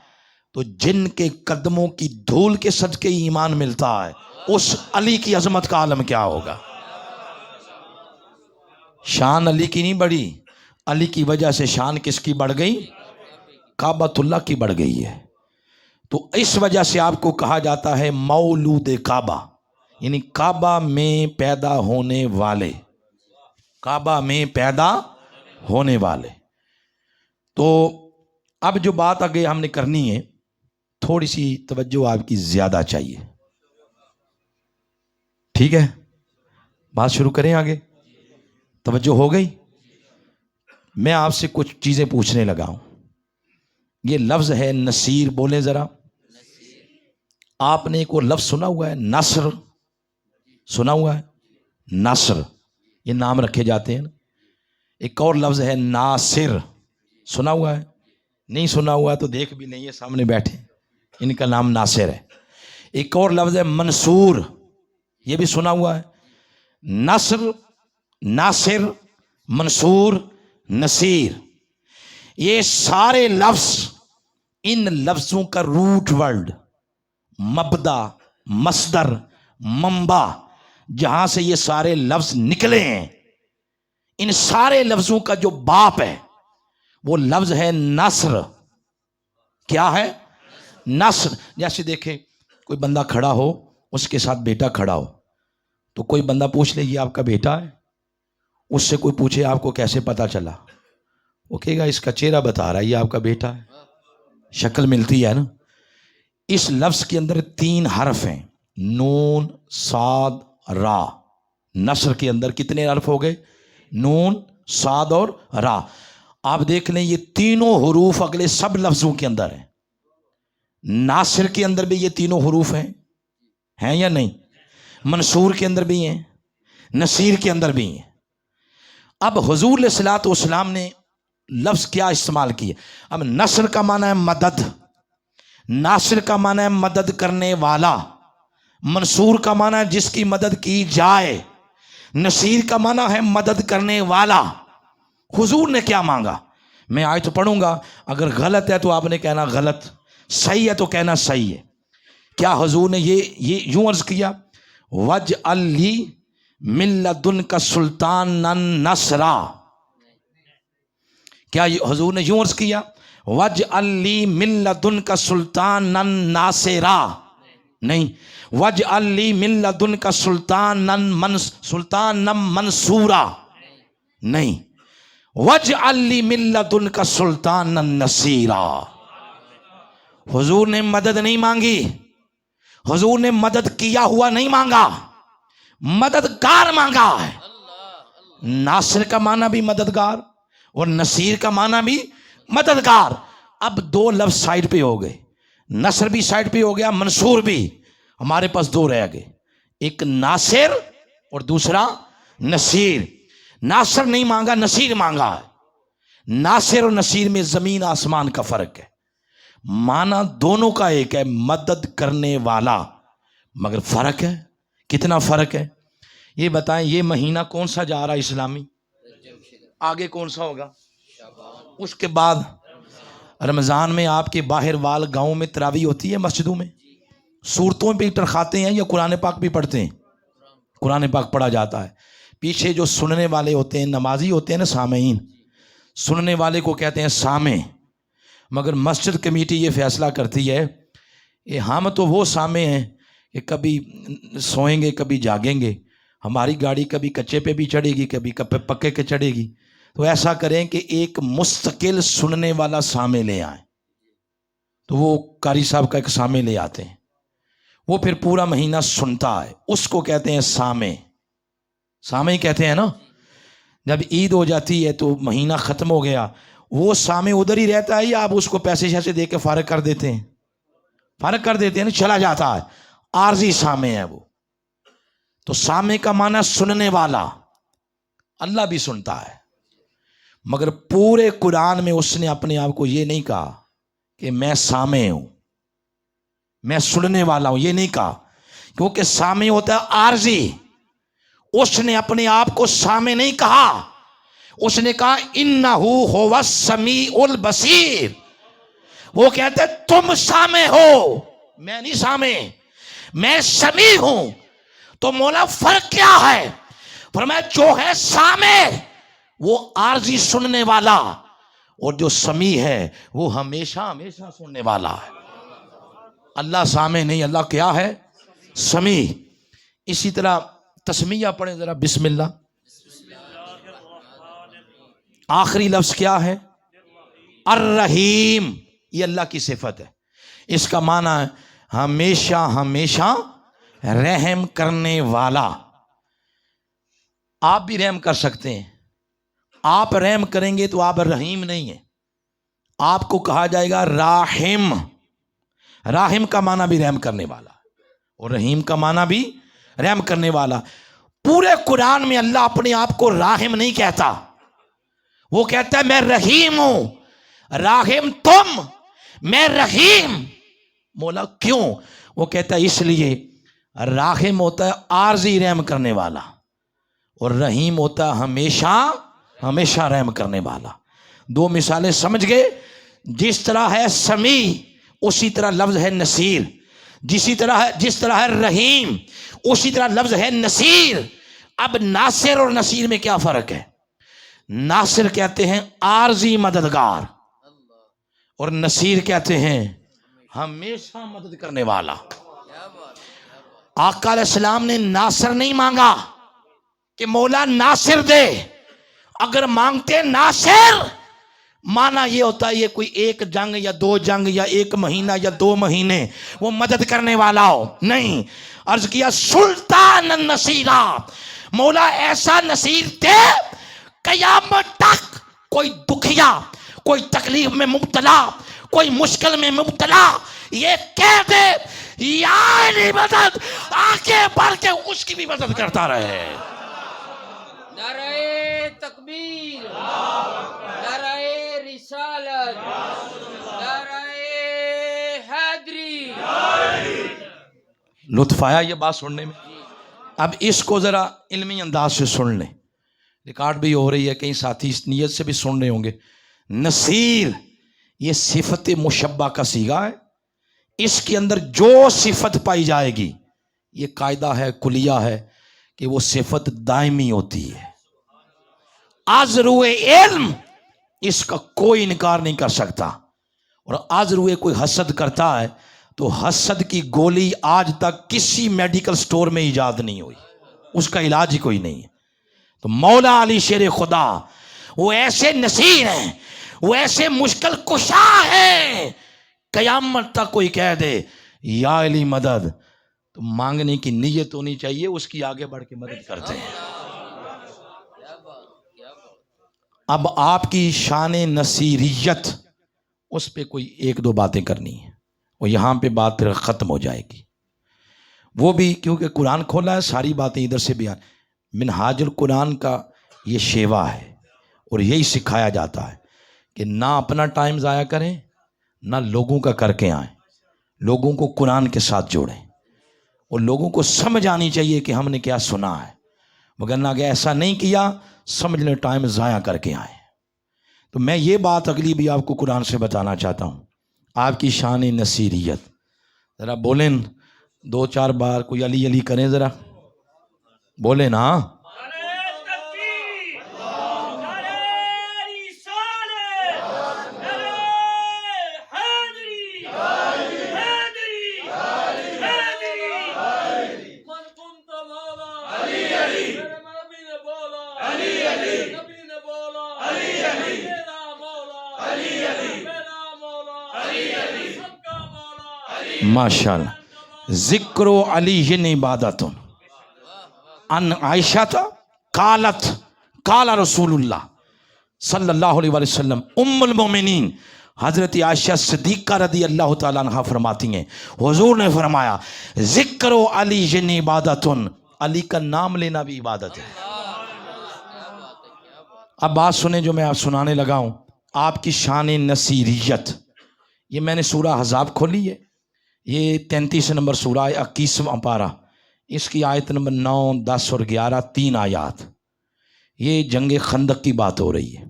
تو جن کے قدموں کی دھول کے صدقے ایمان ملتا ہے اس علی کی عظمت کا عالم کیا ہوگا؟ شان علی کی نہیں بڑھی, علی کی وجہ سے شان کس کی بڑھ گئی؟ کعبۃ اللہ کی بڑھ گئی ہے. تو اس وجہ سے آپ کو کہا جاتا ہے مولود کعبہ, یعنی کعبہ میں پیدا ہونے والے, کعبہ میں پیدا ہونے والے. تو اب جو بات آگے ہم نے کرنی ہے تھوڑی سی توجہ آپ کی زیادہ چاہیے. ٹھیک ہے, بات شروع کریں آگے. توجہ ہو گئی؟ میں آپ سے کچھ چیزیں پوچھنے لگا ہوں. یہ لفظ ہے نصیر, بولیں ذرا. آپ نے ایک اور لفظ سنا ہوا ہے نصر, سنا ہوا ہے نصر, یہ نام رکھے جاتے ہیں. ایک اور لفظ ہے ناصر, سنا ہوا ہے؟ نہیں سنا ہوا تو دیکھ بھی نہیں, ہے سامنے بیٹھے, ان کا نام ناصر ہے. ایک اور لفظ ہے منصور, یہ بھی سنا ہوا ہے. نصر, ناصر, منصور, نصیر, یہ سارے لفظ ان لفظوں کا روٹ ورڈ, مبدا, مصدر, منبع, جہاں سے یہ سارے لفظ نکلے ہیں, ان سارے لفظوں کا جو باپ ہے وہ لفظ ہے نصر. کیا ہے؟ نصر. جیسے دیکھیں کوئی بندہ کھڑا ہو, اس کے ساتھ بیٹا کھڑا ہو, تو کوئی بندہ پوچھ لے یہ آپ کا بیٹا ہے, اس سے کوئی پوچھے آپ کو کیسے پتا چلا, وہ کہے گا اس کا چہرہ بتا رہا ہے یہ آپ کا بیٹا ہے, شکل ملتی ہے نا. اس لفظ کے اندر 3 حرف ہیں, نون, صاد, را. نصر کے اندر کتنے حرف ہو گئے؟ نون, صاد اور را. آپ دیکھ لیں یہ تینوں حروف اگلے سب لفظوں کے اندر ہیں. ناصر کے اندر بھی یہ تینوں حروف ہیں یا نہیں؟ منصور کے اندر بھی ہیں, نصیر کے اندر بھی ہیں. اب حضور علیہ الصلوۃ والسلام نے لفظ کیا استعمال کیا؟ اب نصر کا معنی ہے مدد, ناصر کا معنی ہے مدد کرنے والا, منصور کا معنی ہے جس کی مدد کی جائے, نصیر کا معنی ہے مدد کرنے والا. حضور نے کیا مانگا؟ میں آیت پڑھوں گا, اگر غلط ہے تو آپ نے کہنا غلط, صحیح ہے تو کہنا صحیح ہے. کیا حضور نے یہ یوں عرض کیا وَجْعَلْ لِي مِن لَّدُنْكَ سُلْطَانًا نَصْرًا؟ کیا حضور نے یوں عرض کیا وَجْعَلْ لِي مِن لَّدُنْكَ سُلْطَانًا نَاصِرًا؟ نہیں. وَجْعَلْ لِي مِن لَّدُنْكَ سُلْطَانًا مَنْصُورًا؟ نہیں. وَجْعَلْ لِي مِن لَّدُنْكَ سُلْطَانًا نَصِيرًا. حضور نے مدد نہیں مانگی, حضور نے مدد کیا ہوا نہیں مانگا, مددگار مانگا ہے. ناصر کا معنی بھی مددگار اور نصیر کا معنی بھی مددگار. اب 2 لفظ سائڈ پہ ہو گئے, نصر بھی سائڈ پہ ہو گیا, منصور بھی. ہمارے پاس 2 رہ گئے, ایک ناصر اور دوسرا نصیر. ناصر نہیں مانگا, نصیر مانگا ہے. ناصر اور نصیر میں زمین آسمان کا فرق ہے. معنی دونوں کا ایک ہے, مدد کرنے والا, مگر فرق ہے. کتنا فرق ہے یہ بتائیں. یہ مہینہ کون سا جا رہا ہے اسلامی؟ آگے کون سا ہوگا؟ اس کے بعد رمضان میں آپ کے باہر وال گاؤں میں تراویح ہوتی ہے, مسجدوں میں صورتوں پہ ٹرکھاتے ہیں یا قرآن پاک بھی پڑھتے ہیں؟ قرآن پاک پڑھا جاتا ہے. پیچھے جو سننے والے ہوتے ہیں, نمازی ہوتے ہیں نا, سامعین, سننے والے کو کہتے ہیں سامع. مگر مسجد کمیٹی یہ فیصلہ کرتی ہے کہ ہم تو وہ سامع ہیں کہ کبھی سوئیں گے کبھی جاگیں گے، ہماری گاڑی کبھی کچے پہ بھی چڑھے گی کبھی پکے کے چڑھے گی، تو ایسا کریں کہ ایک مستقل سننے والا سامع لے آئیں. تو وہ قاری صاحب کا ایک سامع لے آتے ہیں، وہ پھر پورا مہینہ سنتا ہے، اس کو کہتے ہیں سامع. سامع ہی کہتے ہیں نا. جب عید ہو جاتی ہے تو مہینہ ختم ہو گیا، وہ سامع ادھر ہی رہتا ہے یا آپ اس کو پیسے شیسے دے کے فارغ کر دیتے ہیں؟ فارغ کر دیتے ہیں نا، چلا جاتا ہے. عارضی سامع ہے وہ. تو سامع کا معنی سننے والا. اللہ بھی سنتا ہے، مگر پورے قرآن میں اس نے اپنے آپ کو یہ نہیں کہا کہ میں سامع ہوں، میں سننے والا ہوں، یہ نہیں کہا، کیونکہ سامع ہوتا ہے عارضی. اس نے اپنے آپ کو سامع نہیں کہا، اس نے کہا انہو هو السمیع البصیر. وہ کہتے ہیں تم سامع ہو، میں نہیں سامع، میں سمیع ہوں. تو مولا فرق کیا ہے؟ فرمایا جو ہے سامع وہ عارضی سننے والا، اور جو سمیع ہے وہ ہمیشہ ہمیشہ سننے والا ہے. اللہ سامع نہیں، اللہ کیا ہے؟ سمیع. اسی طرح تسمیہ پڑھیں ذرا، بسم اللہ. آخری لفظ کیا ہے؟ الرحیم. یہ اللہ کی صفت ہے. اس کا معنی ہے ہمیشہ ہمیشہ رحم کرنے والا. آپ بھی رحم کر سکتے ہیں، آپ رحم کریں گے تو آپ رحیم نہیں ہیں، آپ کو کہا جائے گا راحم. راحم کا معنی بھی رحم کرنے والا اور رحیم کا معنی بھی رحم کرنے والا. پورے قرآن میں اللہ اپنے آپ کو راحم نہیں کہتا، وہ کہتا ہے میں رحیم ہوں. راحم تم، میں رحیم. مولا کیوں؟ وہ کہتا ہے اس لیے راحم ہوتا ہے عارضی رحم کرنے والا، اور رحیم ہوتا ہے ہمیشہ ہمیشہ رحم کرنے والا. دو مثالیں سمجھ گئے؟ جس طرح ہے سمیع اسی طرح لفظ ہے نصیر، جس طرح ہے رحیم اسی طرح لفظ ہے نصیر. اب ناصر اور نصیر میں کیا فرق ہے؟ ناصر کہتے ہیں عارضی مددگار، اور نصیر کہتے ہیں ہمیشہ مدد کرنے والا. آقا علیہ السلام نے ناصر نہیں مانگا کہ مولا ناصر دے. اگر مانگتے ناصر، مانا یہ ہوتا ہے یہ کوئی ایک جنگ یا دو جنگ یا ایک مہینہ یا 2 مہینے وہ مدد کرنے والا ہو. نہیں، عرض کیا سلطان النصیرہ، مولا ایسا نصیر دے قیامت تک کوئی دکھیا، کوئی تکلیف میں مبتلا، کوئی مشکل میں مبتلا یہ کہہ دے یا علی مدد، آگے بڑھ کے اس کی بھی مدد کرتا رہے. نعرہ تکبیر، نعرہ رسالت، نعرہ حیدری. لطف آیا یہ بات سننے میں؟ اب اس کو ذرا علمی انداز سے سن لیں، ریکارڈ بھی ہو رہی ہے، کئی ساتھی اس نیت سے بھی سن رہے ہوں گے. نصیر یہ صفت مشبہ کا صیغہ ہے. اس کے اندر جو صفت پائی جائے گی، یہ قاعدہ ہے، کلیہ ہے کہ وہ صفت دائمی ہوتی ہے. از روئے علم اس کا کوئی انکار نہیں کر سکتا. اور از روئے کوئی حسد کرتا ہے تو حسد کی گولی آج تک کسی میڈیکل سٹور میں ایجاد نہیں ہوئی، اس کا علاج ہی کوئی نہیں ہے. تو مولا علی شیر خدا وہ ایسے نصیر ہیں، وہ ایسے مشکل کشا ہیں، قیامت تک کوئی کہہ دے یا علی مدد تو مانگنے کی نیت ہونی چاہیے، اس کی آگے بڑھ کے مدد کرتے ہیں. اب آپ کی شان نصیریت اس پہ کوئی 1-2 باتیں کرنی ہیں، وہ یہاں پہ بات پھر ختم ہو جائے گی. وہ بھی کیونکہ قرآن کھولا ہے، ساری باتیں ادھر سے بیان. منہاج القرآن کا یہ شیوا ہے اور یہی سکھایا جاتا ہے کہ نہ اپنا ٹائم ضائع کریں، نہ لوگوں کا کر کے آئیں، لوگوں کو قرآن کے ساتھ جوڑیں، اور لوگوں کو سمجھ آنی چاہیے کہ ہم نے کیا سنا ہے. مگر نہ کہ ایسا نہیں کیا سمجھ لیں ٹائم ضائع کر کے آئیں. تو میں یہ بات اگلی بھی آپ کو قرآن سے بتانا چاہتا ہوں. آپ کی شان نصیریت ذرا بولیں 2-4 بار، کوئی علی علی کریں ذرا، بولیں نا. نبی نے بولا نبی نے بولا میرا مولا میرا مولا سب کا مولا ماشاءاللہ. ذکر علی عبادت ان عائشہ قالت قال رسول اللہ صلی اللہ علیہ وسلم ام المومنین حضرت عائشہ صدیقہ رضی اللہ تعالیٰ عنہ فرماتی ہیں حضور نے فرمایا ذکر علی عبادت، علی کا نام لینا بھی عبادت ہے. اب بات سنیں جو میں آپ سنانے لگا ہوں، آپ کی شان نصیریت. یہ میں نے سورہ احزاب کھولی ہے، یہ 33 نمبر سورہ ہے، 21واں پارہ، اس کی آیت نمبر 9 10 اور 11 3 آیات. یہ جنگ خندق کی بات ہو رہی ہے.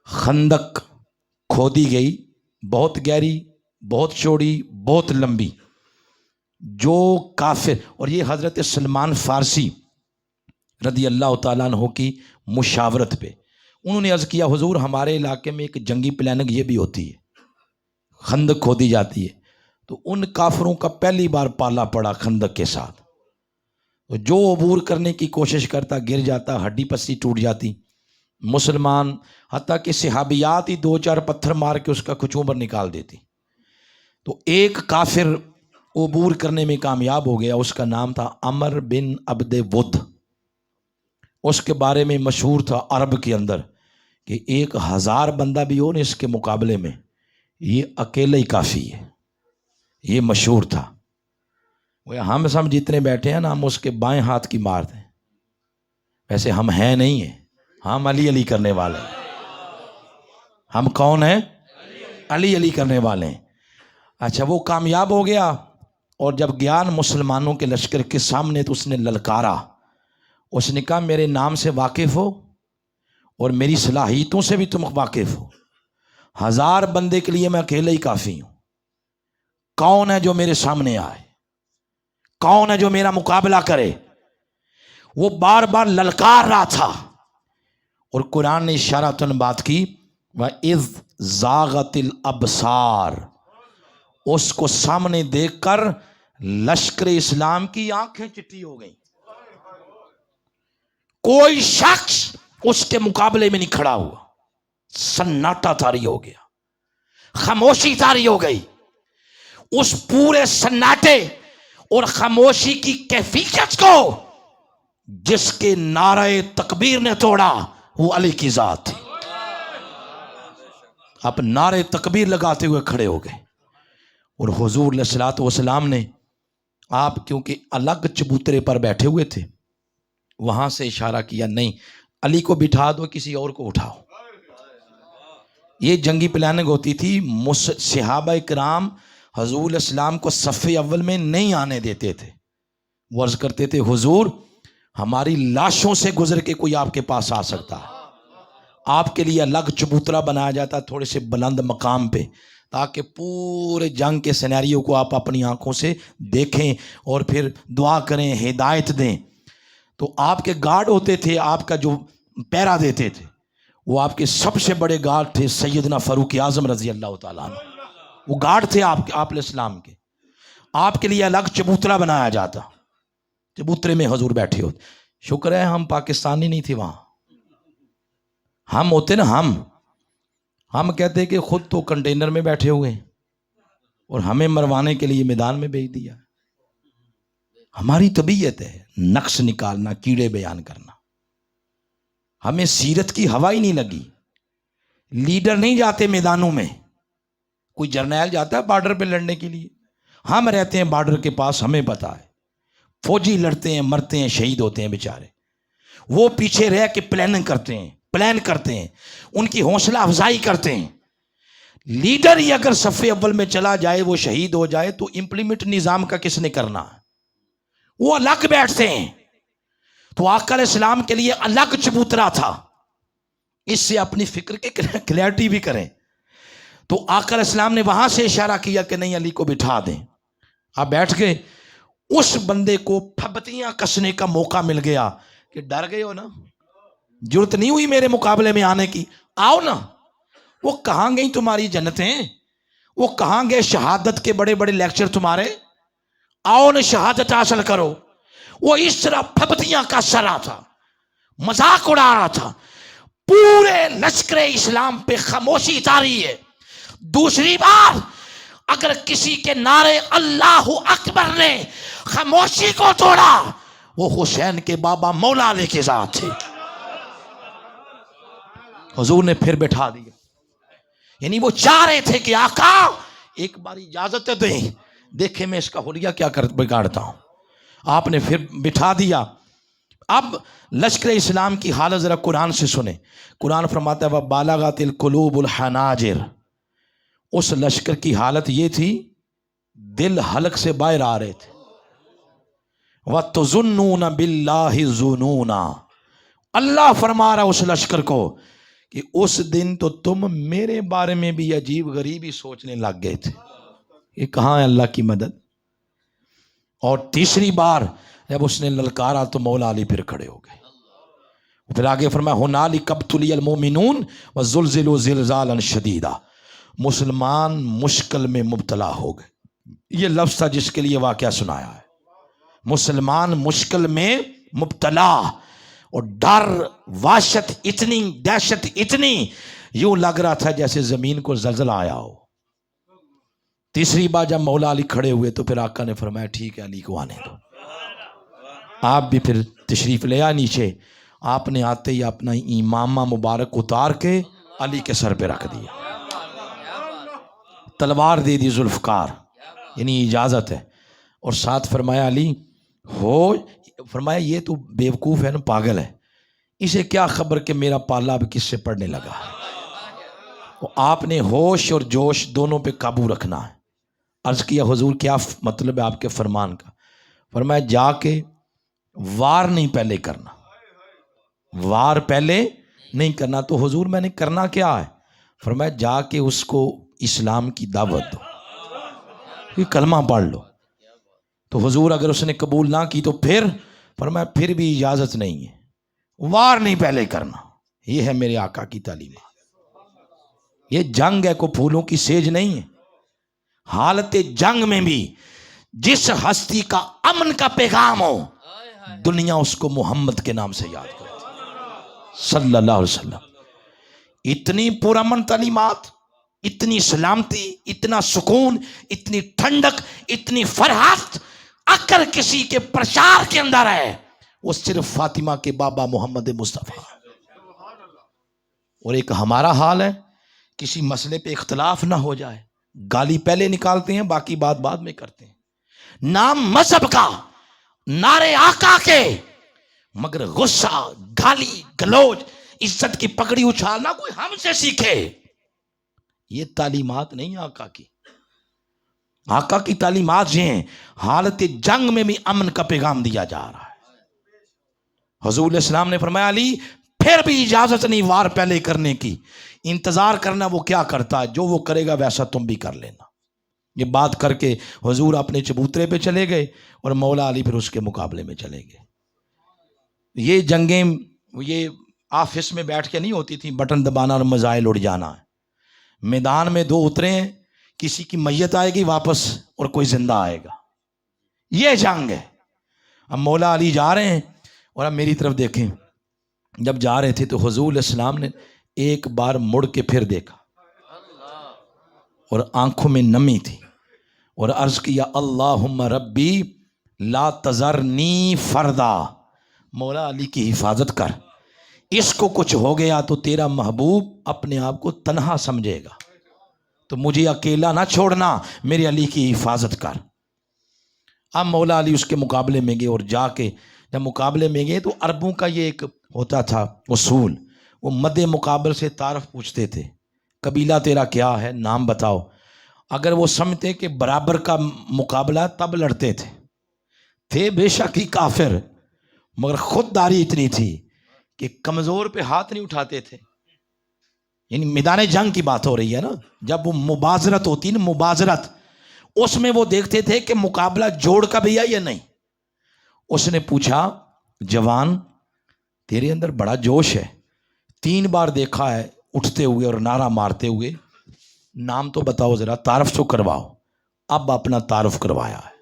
خندق کھودی گئی، بہت گہری، بہت چوڑی، بہت لمبی. جو کافر، اور یہ حضرت سلمان فارسی رضی اللہ تعالیٰ عنہ کی مشاورت پہ انہوں نے عرض کیا حضور ہمارے علاقے میں ایک جنگی پلاننگ یہ بھی ہوتی ہے، خندق کھودی جاتی ہے. تو ان کافروں کا پہلی بار پالا پڑا خندق کے ساتھ. جو عبور کرنے کی کوشش کرتا گر جاتا، ہڈی پسلی ٹوٹ جاتی. مسلمان حتیٰ کہ صحابیات ہی 2-4 پتھر مار کے اس کا کچومر نکال دیتی. تو ایک کافر عبور کرنے میں کامیاب ہو گیا، اس کا نام تھا عمر بن عبد ود. اس کے بارے میں مشہور تھا عرب کے اندر کہ 1000 بندہ بھی ہو نا اس کے مقابلے میں یہ اکیلے ہی کافی ہے. یہ مشہور تھا. وہ ہم سب جتنے بیٹھے ہیں نا ہم اس کے بائیں ہاتھ کی مار دیں، ویسے ہم ہیں نہیں ہیں، ہم علی علی کرنے والے ہیں. ہم کون ہیں؟ علی علی کرنے والے ہیں. اچھا وہ کامیاب ہو گیا، اور جب گیان مسلمانوں کے لشکر کے سامنے تو اس نے للکارا. اس نے کہا میرے نام سے واقف ہو اور میری صلاحیتوں سے بھی تم واقف ہو. 1000 بندے کے لیے میں اکیلے ہی کافی ہوں. کون ہے جو میرے سامنے آئے؟ کون ہے جو میرا مقابلہ کرے؟ وہ بار بار للکار رہا تھا. اور قرآن نے اشارتاً بات کی وَإِذْ زَاغَتِ الْأَبْصَارُ، اس کو سامنے دیکھ کر لشکر اسلام کی آنکھیں چٹی ہو گئیں. کوئی شخص اس کے مقابلے میں نہیں کھڑا ہوا. سناٹا طاری ہو گیا، خاموشی طاری ہو گئی. اس پورے سناٹے اور خاموشی کی کیفیت کو جس کے نعرہ تکبیر نے توڑا وہ علی کی ذات تھی. آپ نعرہ تکبیر لگاتے ہوئے کھڑے ہو گئے. اور حضور علیہ الصلوۃ والسلام نے آپ کیونکہ الگ چبوترے پر بیٹھے ہوئے تھے وہاں سے اشارہ کیا نہیں علی کو بٹھا دو، کسی اور کو اٹھاؤ. یہ جنگی پلاننگ ہوتی تھی. صحابہ کرام حضور علیہ السلام کو صف اول میں نہیں آنے دیتے تھے. وہ عرض کرتے تھے حضور ہماری لاشوں سے گزر کے کوئی آپ کے پاس آ سکتا ہے. آپ کے لیے الگ چبوترا بنایا جاتا تھوڑے سے بلند مقام پہ تاکہ پورے جنگ کے سینیریو کو آپ اپنی آنکھوں سے دیکھیں اور پھر دعا کریں، ہدایت دیں. تو آپ کے گارڈ ہوتے تھے، آپ کا جو پیرا دیتے تھے وہ آپ کے سب سے بڑے گارڈ تھے سیدنا فاروق اعظم رضی اللہ تعالیٰ عنہ. وہ گارڈ تھے آپ علیہ السلام کے. آپ کے لیے الگ چبوترا بنایا جاتا، چبوترے میں حضور بیٹھے ہوتے. شکر ہے ہم پاکستانی نہیں تھے وہاں. ہم ہوتے نا، ہم کہتے کہ خود تو کنٹینر میں بیٹھے ہوئے ہیں اور ہمیں مروانے کے لیے میدان میں بھیج دیا. ہماری طبیعت ہے نقص نکالنا، کیڑے بیان کرنا. ہمیں سیرت کی ہوا ہی نہیں لگی. لیڈر نہیں جاتے میدانوں میں، کوئی جرنیل جاتا ہے بارڈر پہ لڑنے کے لیے. ہم رہتے ہیں بارڈر کے پاس، ہمیں پتا ہے. فوجی لڑتے ہیں، مرتے ہیں، شہید ہوتے ہیں بیچارے. وہ پیچھے رہ کے پلان کرتے ہیں، ان کی حوصلہ افزائی کرتے ہیں. لیڈر ہی اگر صف اول میں چلا جائے، وہ شہید ہو جائے تو امپلیمنٹ نظام کا کس نے کرنا؟ وہ الگ بیٹھتے ہیں. تو آقا علیہ السلام کے لیے الگ چبوترا تھا. اس سے اپنی فکر کی کلیئرٹی بھی کریں. تو آقا علیہ السلام نے وہاں سے اشارہ کیا کہ نہیں علی کو بٹھا دیں. آپ بیٹھ گئے. اس بندے کو پھبتیاں کسنے کا موقع مل گیا کہ ڈر گئے ہو نا، ضرورت نہیں ہوئی میرے مقابلے میں آنے کی، آؤ نا. وہ کہاں گئی تمہاری جنتیں؟ وہ کہاں گئے شہادت کے بڑے بڑے لیکچر تمہارے؟ آؤ نا شہادت حاصل کرو. وہ اس طرح پھپتیاں کس رہا تھا، مذاق اڑا رہا تھا، پورے لشکر اسلام پہ خاموشی تاری ہے۔ دوسری بار اگر کسی کے نعرے اللہ اکبر نے خاموشی کو توڑا، وہ حسین کے بابا مولا علی کے ذات تھے۔ حضور نے پھر بٹھا دیا، یعنی وہ چاہ رہے تھے کہ آقا ایک بار اجازت دیں، دیکھیں میں اس کا حلیہ کیا بگاڑتا ہوں۔ آپ نے پھر بٹھا دیا۔ اب لشکر اسلام کی حالت ذرا قرآن سے سنیں۔ قرآن فرماتا ہے وَبَالَغَتِ الْقُلُوبُ الْحَنَاجِرَ، اس لشکر کی حالت یہ تھی دل حلق سے باہر آ رہے تھے۔ وَتُظُنُّونَ بِاللَّهِ الظُّنُونَ، اللہ فرما رہا اس لشکر کو کہ اس دن تو تم میرے بارے میں بھی عجیب غریبی سوچنے لگ گئے تھے، یہ کہاں ہے اللہ کی مدد۔ اور تیسری بار جب اس نے للکارا تو مولا علی پھر کھڑے ہو گئے۔ پھر آگے فرمایا ہنالک ابتلی المومنون وزلزلوا زلزالا شدیدا، مسلمان مشکل میں مبتلا ہو گئے۔ یہ لفظ تھا جس کے لیے واقعہ سنایا ہے، مسلمان مشکل میں مبتلا، اور ڈر، وحشت اتنی، دہشت اتنی، یوں لگ رہا تھا جیسے زمین کو زلزلہ آیا ہو۔ تیسری بار جب مولا علی کھڑے ہوئے تو پھر آقا نے فرمایا ٹھیک ہے علی کو آنے دو۔ آپ بھی پھر تشریف لے آئے نیچے۔ آپ نے آتے ہی اپنا امامہ مبارک اتار کے علی کے سر پہ رکھ دیا، تلوار دے دی ذوالفقار، یعنی اجازت ہے، اور ساتھ فرمایا علی ہو، فرمایا یہ تو بیوقوف ہے نا، پاگل ہے، اسے کیا خبر کہ میرا پالا اب کس سے پڑنے لگا۔ آپ نے ہوش اور جوش دونوں پہ قابو رکھنا ہے۔ عرض کیا حضور کیا مطلب ہے آپ کے فرمان کا؟ فرمایا جا کے وار نہیں پہلے کرنا، وار پہلے نہیں کرنا۔ تو حضور میں نے کرنا کیا ہے؟ فرمایا جا کے اس کو اسلام کی دعوت دو، یہ کلمہ پڑھ لو۔ تو حضور اگر اس نے قبول نہ کی تو پھر فرمایا پھر بھی اجازت نہیں ہے، وار نہیں پہلے کرنا۔ یہ ہے میرے آقا کی تعلیمات۔ یہ جنگ ہے، کو پھولوں کی سیج نہیں ہے۔ حالت جنگ میں بھی جس ہستی کا امن کا پیغام ہو، دنیا اس کو محمد کے نام سے یاد کرتی، صلی اللہ علیہ وسلم۔ اتنی پرامن تعلیمات، اتنی سلامتی، اتنا سکون، اتنی ٹھنڈک، اتنی فرحت اگر کسی کے پرچار کے اندر ہے، وہ صرف فاطمہ کے بابا محمد مصطفیٰ۔ اور ایک ہمارا حال ہے، کسی مسئلے پہ اختلاف نہ ہو جائے، گالی پہلے نکالتے ہیں، باقی بات بعد میں کرتے ہیں۔ نام مذہب کا، نعرے آقا کے، مگر غصہ، گالی گلوچ، عزت کی پگڑی اچھالنا کوئی ہم سے سیکھے۔ یہ تعلیمات نہیں آقا کی۔ آقا کی تعلیمات یہ ہیں، حالت جنگ میں بھی امن کا پیغام دیا جا رہا ہے۔ حضور علیہ السلام نے فرمایا علی پھر بھی اجازت نہیں وار پہلے کرنے کی، انتظار کرنا وہ کیا کرتا ہے، جو وہ کرے گا ویسا تم بھی کر لینا۔ یہ بات کر کے حضور اپنے چبوترے پہ چلے گئے اور مولا علی پھر اس کے مقابلے میں چلے گئے۔ یہ جنگیں یہ آفس میں بیٹھ کے نہیں ہوتی تھی، بٹن دبانا اور میزائل اڑ جانا ہے۔ میدان میں دو اترے ہیں، کسی کی میت آئے گی واپس اور کوئی زندہ آئے گا، یہ جنگ ہے۔ اب مولا علی جا رہے ہیں، اور اب میری طرف دیکھیں، جب جا رہے تھے تو حضور علیہ السلام نے ایک بار مڑ کے پھر دیکھا اور آنکھوں میں نمی تھی، اور عرض کیا اللہم ربی لا تذرنی فردا، مولا علی کی حفاظت کر، اس کو کچھ ہو گیا تو تیرا محبوب اپنے آپ کو تنہا سمجھے گا، تو مجھے اکیلا نہ چھوڑنا، میرے علی کی حفاظت کر۔ اب مولا علی اس کے مقابلے میں گئے، اور جا کے جب مقابلے میں گئے تو عربوں کا یہ ایک ہوتا تھا اصول، وہ مد مقابل سے تعارف پوچھتے تھے، قبیلہ تیرا کیا ہے، نام بتاؤ۔ اگر وہ سمجھتے کہ برابر کا مقابلہ تب لڑتے تھے بے شک ہی کافر، مگر خودداری اتنی تھی کہ کمزور پہ ہاتھ نہیں اٹھاتے تھے۔ یعنی میدان جنگ کی بات ہو رہی ہے نا، جب وہ مبازرت ہوتی نا، مبازرت، اس میں وہ دیکھتے تھے کہ مقابلہ جوڑ کا بھی ہے یا نہیں۔ اس نے پوچھا جوان تیرے اندر بڑا جوش ہے، 3 بار دیکھا ہے اٹھتے ہوئے اور نعرہ مارتے ہوئے، نام تو بتاؤ ذرا، تعارف تو کرواؤ۔ اب اپنا تعارف کروایا ہے۔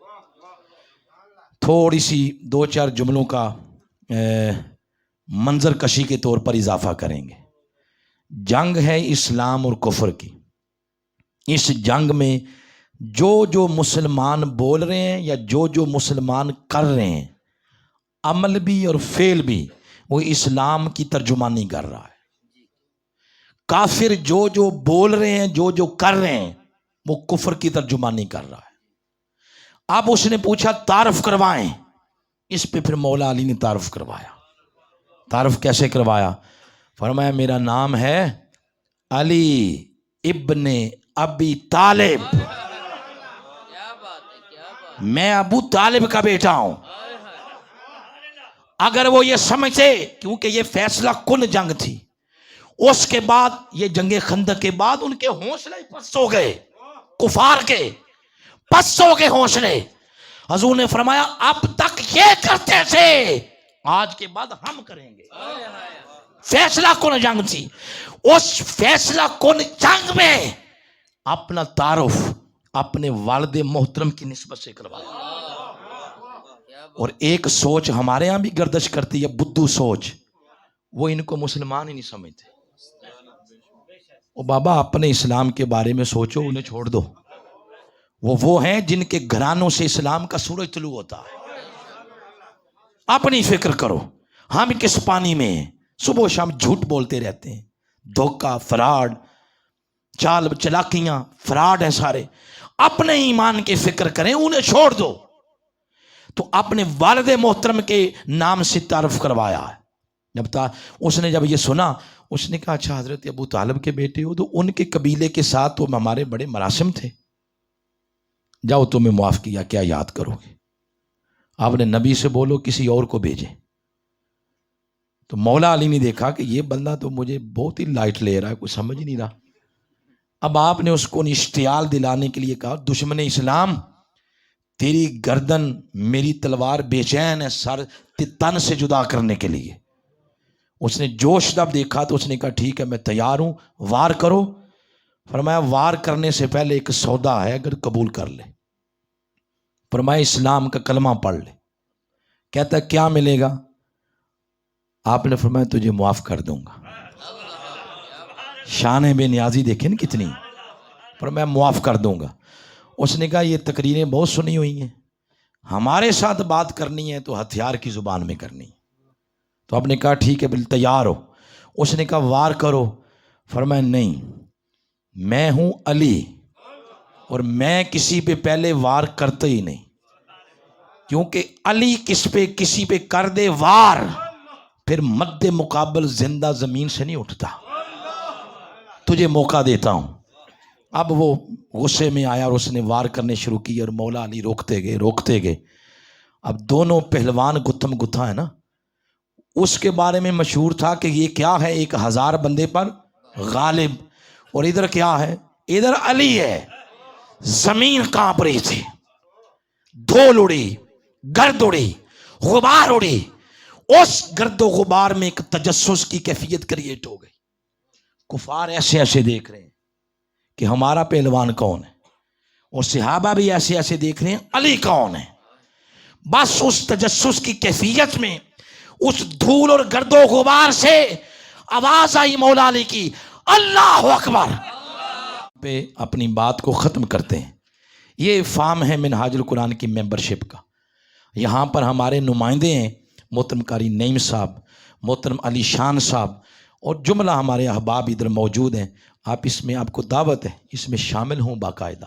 تھوڑی سی دو چار جملوں کا منظر کشی کے طور پر اضافہ کریں گے. جنگ ہے اسلام اور کفر کی. اس جنگ میں جو مسلمان بول رہے ہیں یا جو مسلمان کر رہے ہیں، عمل بھی اور فعل بھی، وہ اسلام کی ترجمانی کر رہا ہے. کافر جو بول رہے ہیں، جو کر رہے ہیں، وہ کفر کی ترجمانی کر رہا ہے. اب اس نے پوچھا تعارف کروائیں. اس پہ پھر مولا علی نے تعارف کروایا. تعارف کیسے کروایا؟ فرمایا میرا نام ہے علی ابن ابی طالب، میں ابو طالب کا بیٹا ہوں. اگر وہ یہ سمجھتے، کیونکہ یہ فیصلہ کن جنگ تھی، اس کے بعد یہ جنگ خندق کے بعد ان کے حوصلے پست ہو گئے، کفار کے پست ہو گئے حوصلے. حضور نے فرمایا اب تک یہ کرتے تھے، آج کے بعد ہم کریں گے. فیصلہ کن جنگ تھی. اس فیصلہ کن جنگ میں اپنا تعارف اپنے والد محترم کی نسبت سے کروایا. اور ایک سوچ ہمارے ہاں بھی گردش کرتی ہے، بدھو سوچ. وہ ان کو مسلمان ہی نہیں سمجھتے. وہ بابا اپنے اسلام کے بارے میں سوچو، انہیں چھوڑ دو. وہ ہیں جن کے گھرانوں سے اسلام کا سورج طلوع ہوتا ہے. اپنی فکر کرو. ہم کس پانی میں ہیں؟ صبح و شام جھوٹ بولتے رہتے ہیں، دھوکہ، فراڈ، چال چلاکیاں، فراڈ ہیں سارے. اپنے ایمان کی فکر کریں، انہیں چھوڑ دو. تو اپنے والد محترم کے نام سے تعارف کروایا ہے. اس نے جب یہ سنا، اس نے کہا اچھا حضرت ابو طالب کے بیٹے ہو، تو ان کے قبیلے کے ساتھ تو ہمارے بڑے مراسم تھے. جاؤ تمہیں معاف کیا، کیا یاد کرو گے؟ آپ نے نبی سے بولو کسی اور کو بھیجے. تو مولا علی نے دیکھا کہ یہ بندہ تو مجھے بہت ہی لائٹ لے رہا ہے، کوئی سمجھ نہیں رہا. اب آپ نے اس کو اشتعال دلانے کے لیے کہا دشمن اسلام، تیری گردن میری تلوار بے چین ہے سر تن سے جدا کرنے کے لیے. اس نے جوش جب دیکھا تو اس نے کہا ٹھیک ہے میں تیار ہوں، وار کرو. فرمایا وار کرنے سے پہلے ایک سودا ہے، اگر قبول کر لے. فرمایا اسلام کا کلمہ پڑھ لے. کہتا ہے کیا ملے گا؟ آپ نے فرمایا تجھے معاف کر دوں گا. شان بے نیازی دیکھیں نا کتنی. فرمایا معاف کر دوں گا. اس نے کہا یہ تقریریں بہت سنی ہوئی ہیں، ہمارے ساتھ بات کرنی ہے تو ہتھیار کی زبان میں کرنی. تو آپ نے کہا ٹھیک ہے بل تیار ہو. اس نے کہا وار کرو. فرمایا نہیں، میں ہوں علی اور میں کسی پہ پہلے وار کرتا ہی نہیں، کیونکہ علی کسی پہ کر دے وار، پھر مد مقابل زندہ زمین سے نہیں اٹھتا. تجھے موقع دیتا ہوں. اب وہ غصے میں آیا اور اس نے وار کرنے شروع کی اور مولا علی روکتے گئے. اب دونوں پہلوان گتھم گتھا ہے نا. اس کے بارے میں مشہور تھا کہ یہ کیا ہے، 1000 بندے پر غالب، اور ادھر کیا ہے، ادھر علی ہے. زمین کانپ رہی تھی، دھول اڑی، گرد اڑی، غبار اڑی. اس گرد و غبار میں ایک تجسس کی کیفیت کریٹ ہو گئی. کفار ایسے دیکھ رہے ہیں کہ ہمارا پہلوان کون ہے، اور صحابہ بھی ایسے دیکھ رہے ہیں علی کون ہے. بس اس تجسس کی کیفیت میں اس دھول اور گرد و غبار سے آواز آئی مولا علی کی، اللہ اکبر. پہ اپنی بات کو ختم کرتے ہیں. یہ فارم ہے منہاج القرآن کی ممبرشپ کا. یہاں پر ہمارے نمائندے ہیں محترم قاری نعیم صاحب، محترم علی شان صاحب، اور جملہ ہمارے احباب ادھر موجود ہیں. آپ اس میں، آپ کو دعوت ہے اس میں شامل ہوں باقاعدہ.